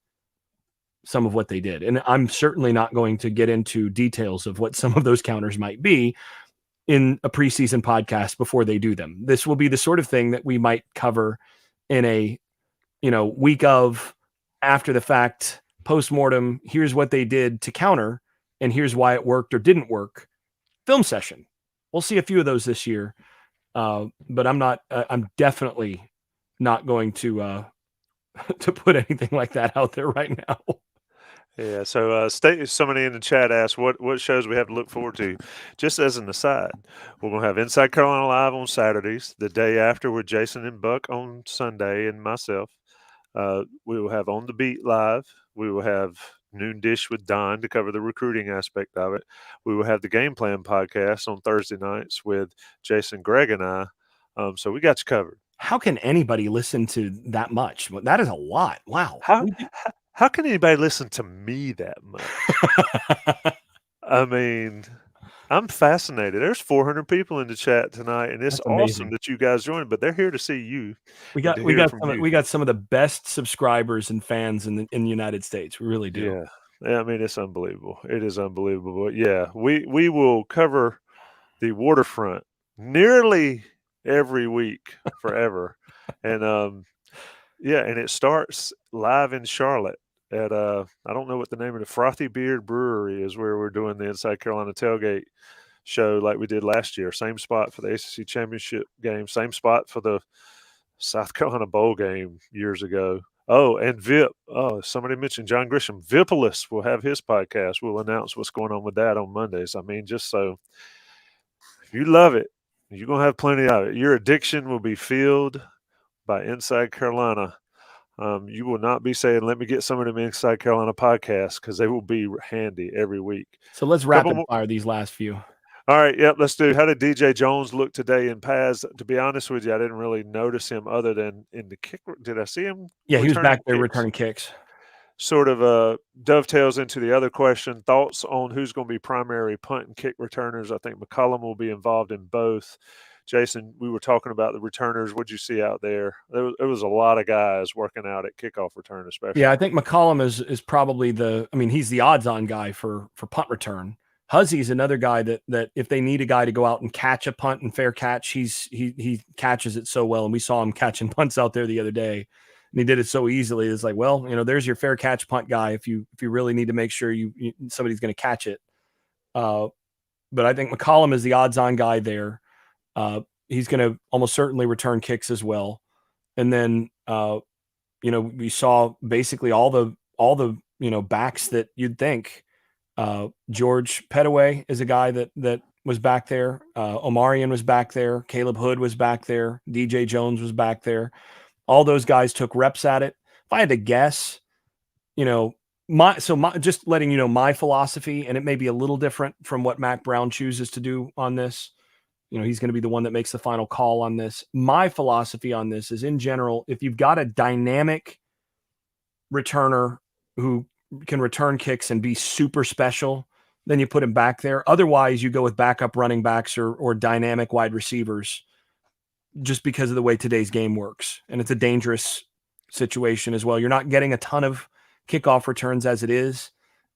some of what they did. And I'm certainly not going to get into details of what some of those counters might be in a preseason podcast before they do them. This will be the sort of thing that we might cover in a, week of, after the fact, post-mortem, here's what they did to counter, and here's why it worked or didn't work, film session. We'll see a few of those this year. But I'm definitely not going to put anything like that out there right now. Yeah, so somebody in the chat asked what shows we have to look forward to. Just as an aside, we're going to have Inside Carolina Live on Saturdays, the day after with Jason and Buck on Sunday, and myself. We will have On the Beat Live. We will have Noon Dish with Don to cover the recruiting aspect of it. We will have the Game Plan podcast on Thursday nights with Jason, Greg, and I. So we got you covered. How can anybody listen to that much? Well, that is a lot. Wow. How can anybody listen to me that much? I'm fascinated. There's 400 people in the chat tonight, and it's awesome that you guys joined. But they're here to see you. We got some of the best subscribers and fans in the United States. We really do. Yeah. It's unbelievable. It is unbelievable. But yeah, we will cover the waterfront nearly every week forever, and and it starts live in Charlotte at I don't know what the name of the Frothy Beard Brewery is, where we're doing the Inside Carolina Tailgate show like we did last year. Same spot for the ACC Championship game, same spot for the South Carolina Bowl game years ago. Oh, and VIP. Oh, somebody mentioned John Grisham. Vipolis will have his podcast. We'll announce what's going on with that on Mondays. Just so if you love it, you're going to have plenty of it. Your addiction will be filled by Inside Carolina. You will not be saying, let me get some of them Inside Carolina podcasts, because they will be handy every week. So let's rapid fire these last few. All right. Yep. Let's do. How did DJ Jones look today in Paz? To be honest with you, I didn't really notice him other than in the kick. Did I see him? Yeah, he was back there returning kicks. Sort of dovetails into the other question. Thoughts on who's going to be primary punt and kick returners? I think McCollum will be involved in both. Jason, we were talking about the returners. What'd you see out there? There was a lot of guys working out at kickoff return, especially. Yeah, I think McCollum is probably he's the odds-on guy for punt return. Huzzy's another guy that if they need a guy to go out and catch a punt and fair catch, he catches it so well. And we saw him catching punts out there the other day, and he did it so easily. It's like, well, there's your fair catch punt guy. If you really need to make sure somebody's going to catch it. But I think McCollum is the odds-on guy there. He's going to almost certainly return kicks as well. And then we saw basically all the backs that you'd think. George Pettaway is a guy that was back there. Omarion was back there. Caleb Hood was back there. DJ Jones was back there. All those guys took reps at it. If I had to guess, just letting you know my philosophy, and it may be a little different from what Mac Brown chooses to do on this. He's going to be the one that makes the final call on this. My philosophy on this is, in general, if you've got a dynamic returner who can return kicks and be super special, then you put him back there. Otherwise, you go with backup running backs or dynamic wide receivers, just because of the way today's game works. And it's a dangerous situation as well. You're not getting a ton of kickoff returns as it is.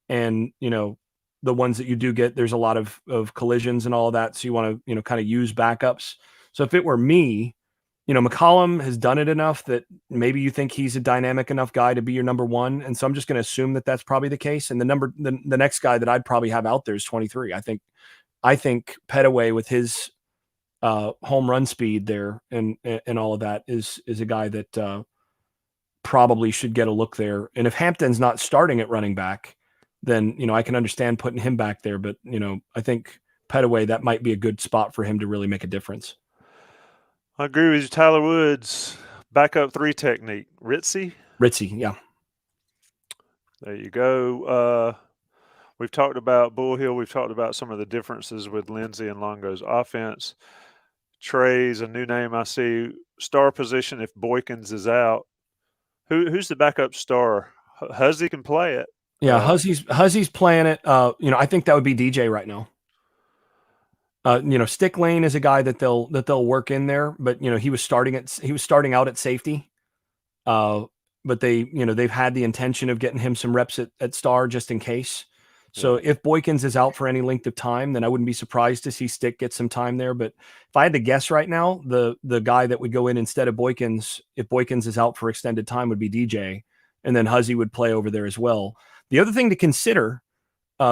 And, the ones that you do get, there's a lot of collisions and all of that. So you want to, kind of use backups. So if it were me, McCollum has done it enough that maybe you think he's a dynamic enough guy to be your number one. And so I'm just going to assume that that's probably the case. And the next guy that I'd probably have out there is 23. I think Pettaway with his home run speed there and all of that is a guy that probably should get a look there. And if Hampton's not starting at running back, then, I can understand putting him back there. But, I think Pettaway, that might be a good spot for him to really make a difference. I agree with you. Tyler Woods, backup 3 technique. Ritzy, yeah. There you go. We've talked about Bull Hill. We've talked about some of the differences with Lindsey and Longo's offense. Trey's a new name I see. Star position if Boykins is out. Who's the backup star? Huzzy can play it. Yeah, Huzzy's playing it. I think that would be DJ right now. Stick Lane is a guy that they'll work in there, but he was starting out at safety. But they've had the intention of getting him some reps at star just in case. So if Boykins is out for any length of time, then I wouldn't be surprised to see Stick get some time there. But if I had to guess right now, the guy that would go in instead of Boykins, if Boykins is out for extended time, would be DJ, and then Huzzy would play over there as well. The other thing to consider,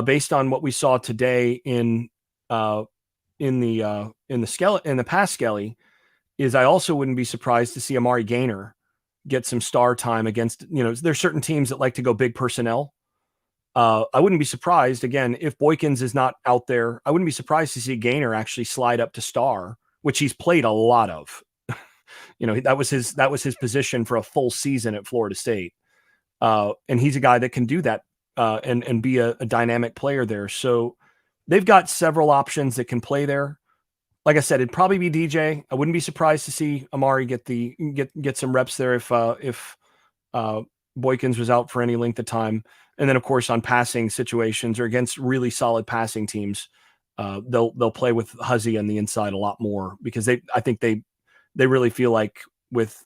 based on what we saw today in the pass skelly, is I also wouldn't be surprised to see Amari Gaynor get some star time against, there's certain teams that like to go big personnel. I wouldn't be surprised, again, if Boykins is not out there, I wouldn't be surprised to see Gaynor actually slide up to star, which he's played a lot of. That was his position for a full season at Florida State. And he's a guy that can do that and be a dynamic player there. So they've got several options that can play there. Like I said, it'd probably be DJ. I wouldn't be surprised to see Amari get some reps there if Boykins was out for any length of time. And then, of course, on passing situations or against really solid passing teams, they'll play with Huzzy on the inside a lot more because I think they really feel like with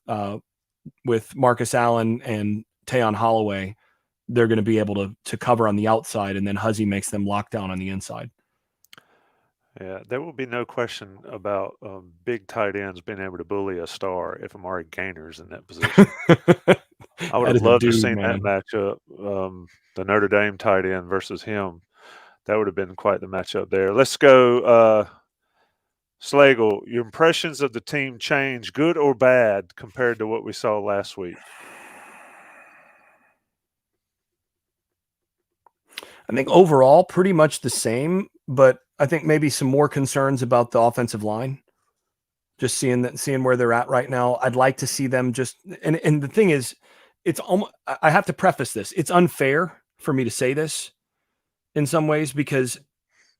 Marcus Allen and Tayon Holloway, they're going to be able to cover on the outside, and then Huzzy makes them lock down on the inside. Yeah, there will be no question about big tight ends being able to bully a star if Amari Gaynor's in that position. I would have loved to see that matchup, the Notre Dame tight end versus him. That would have been quite the matchup there. Let's go, Slagle. Your impressions of the team change, good or bad, compared to what we saw last week? I think overall pretty much the same, but I think maybe some more concerns about the offensive line. Just seeing where they're at right now. I'd like to see them just and the thing is, it's almost, I have to preface this. It's unfair for me to say this in some ways because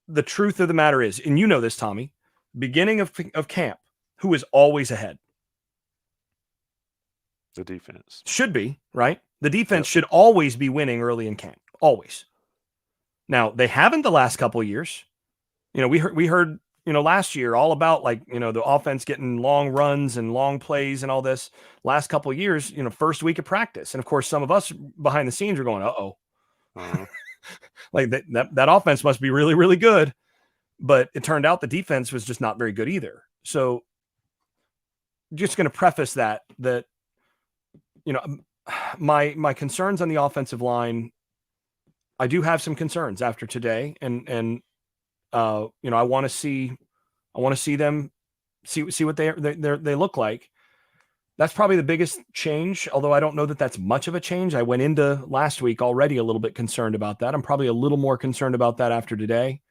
the truth of the matter is, and you know this, Tommy, beginning of camp, who is always ahead? The defense. Should be, right? The defense should always be winning early in camp. Always. Now, they haven't the last couple of years. We heard last year, all about like, the offense getting long runs and long plays and all this. Last couple of years, first week of practice. And of course, some of us behind the scenes are going, uh-oh. Like that offense must be really, really good. But it turned out the defense was just not very good either. So just going to preface that, my concerns on the offensive line, I do have some concerns after today. And I want to see them see what they look like. That's probably the biggest change, although I don't know that that's much of a change. I went into last week already a little bit concerned about that. I'm probably a little more concerned about that after today.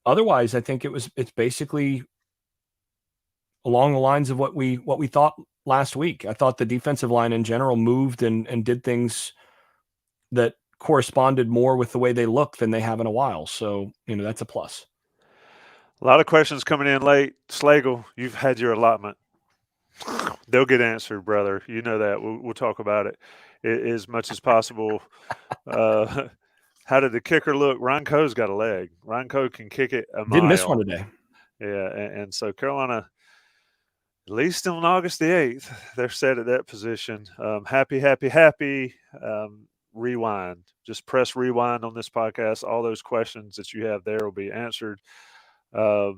Otherwise, I think it's basically along the lines of what we thought last week. I thought the defensive line in general moved and did things that corresponded more with the way they look than they have in a while. So, that's a plus. A lot of questions coming in late. Slagle, you've had your allotment. They'll get answered, brother. You know that. We'll talk about it as much as possible. How did the kicker look? Ryan Coe's got a leg. Ryan Coe can kick it a mile. Didn't miss one today. Yeah, and so Carolina, at least on August the 8th, they're set at that position. Happy. Rewind. Just press rewind on this podcast. All those questions that you have there will be answered. The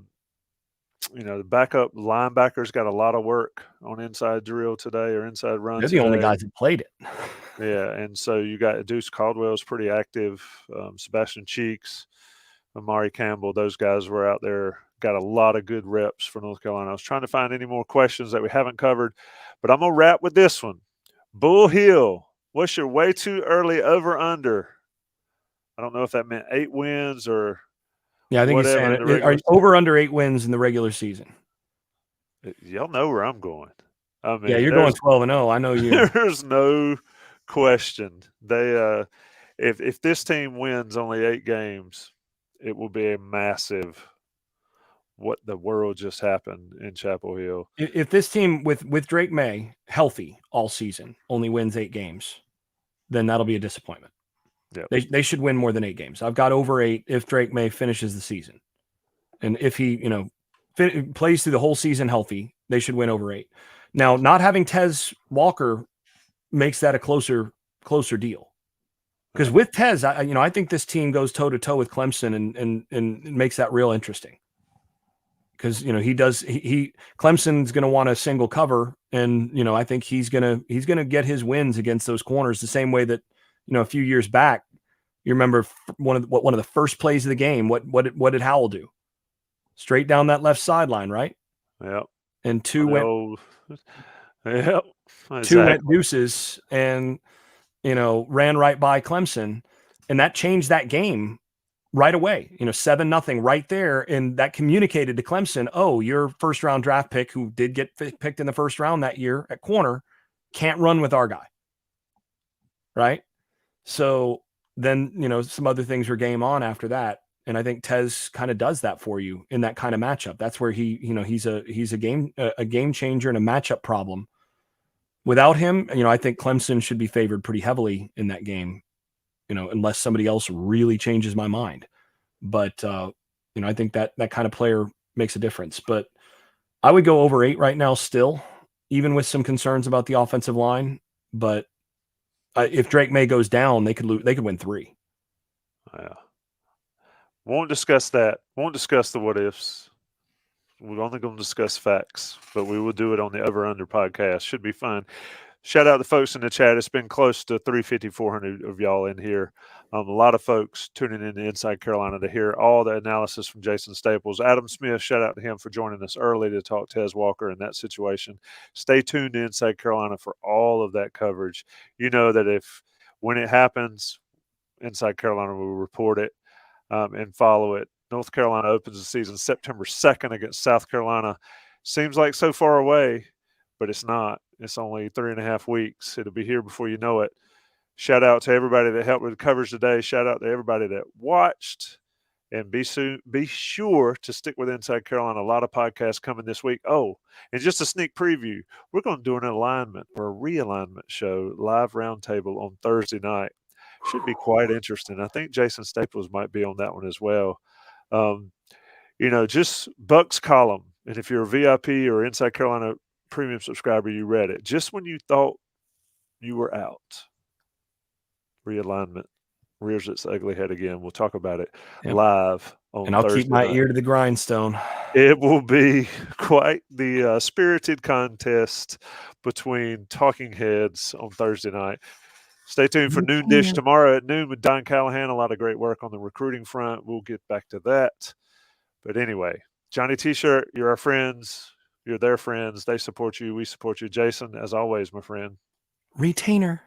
backup linebackers got a lot of work on inside drill today or inside run. They're the only guys that played it. Yeah, and so you got Deuce Caldwell's pretty active. Sebastian Cheeks, Amari Campbell, those guys were out there, got a lot of good reps for North Carolina. I was trying to find any more questions that we haven't covered, but I'm going to wrap with this one. Bull Hill, what's your way too early over-under? I don't know if that meant 8 wins or yeah, I think he's saying it. Are you over under 8 wins in the regular season? Y'all know where I'm going. I mean, yeah, you're going 12-0. I know you. There's no question. They if this team wins only 8 games, it will be a massive what the world just happened in Chapel Hill. If this team with Drake May healthy all season only wins 8 games, then that'll be a disappointment. Yep. They should win more than 8 games. I've got over 8 if Drake May finishes the season. And if he, plays through the whole season healthy, they should win over 8. Now, not having Taz Walker makes that a closer deal. Because with Tez, I think this team goes toe to toe with Clemson and makes that real interesting. Because Clemson's going to want a single cover, and I think he's going to get his wins against those corners the same way that a few years back, you remember one of the first plays of the game. What did Howell do? Straight down that left sideline, right? Yep. And 2 went. Yep. Exactly. 2 went deuces and ran right by Clemson, and that changed that game right away. 7-0 right there, and that communicated to Clemson, oh, your first round draft pick, who did get picked in the first round that year at corner, can't run with our guy, right? So then some other things were game on after that, and I think Tez kind of does that for you in that kind of matchup. That's where he's a game changer and a matchup problem. Without him, I think Clemson should be favored pretty heavily in that game, unless somebody else really changes my mind. But, I think that kind of player makes a difference. But I would go over 8 right now still, even with some concerns about the offensive line. But if Drake May goes down, they could win 3. Yeah. Won't discuss that. Won't discuss the what ifs. We're only going to discuss facts, but we will do it on the Over Under podcast. Should be fun. Shout out to folks in the chat. It's been close to 350, 400 of y'all in here. A lot of folks tuning in to Inside Carolina to hear all the analysis from Jason Staples. Adam Smith, shout out to him for joining us early to talk Taz Walker in that situation. Stay tuned to Inside Carolina for all of that coverage. You know that when it happens, Inside Carolina will report it and follow it. North Carolina opens the season September 2nd against South Carolina. Seems like so far away, but it's not. It's only 3.5 weeks. It'll be here before you know it. Shout out to everybody that helped with the coverage today. Shout out to everybody that watched. And be sure to stick with Inside Carolina. A lot of podcasts coming this week. Oh, and just a sneak preview. We're going to do an alignment or a realignment show, live roundtable on Thursday night. Should be quite interesting. I think Jason Staples might be on that one as well. just Buck's column. And if you're a VIP or Inside Carolina premium subscriber, you read it. Just when you thought you were out, realignment rears its ugly head again. We'll talk about it live on and I'll Thursday keep my night. ear to the grindstone. It will be quite the spirited contest between talking heads on Thursday night. Stay tuned for Noon Dish tomorrow at noon with Don Callahan. A lot of great work on the recruiting front. We'll get back to that. But anyway, Johnny T-shirt, you're our friends. You're their friends. They support you. We support you. Jason, as always, my friend. Retainer.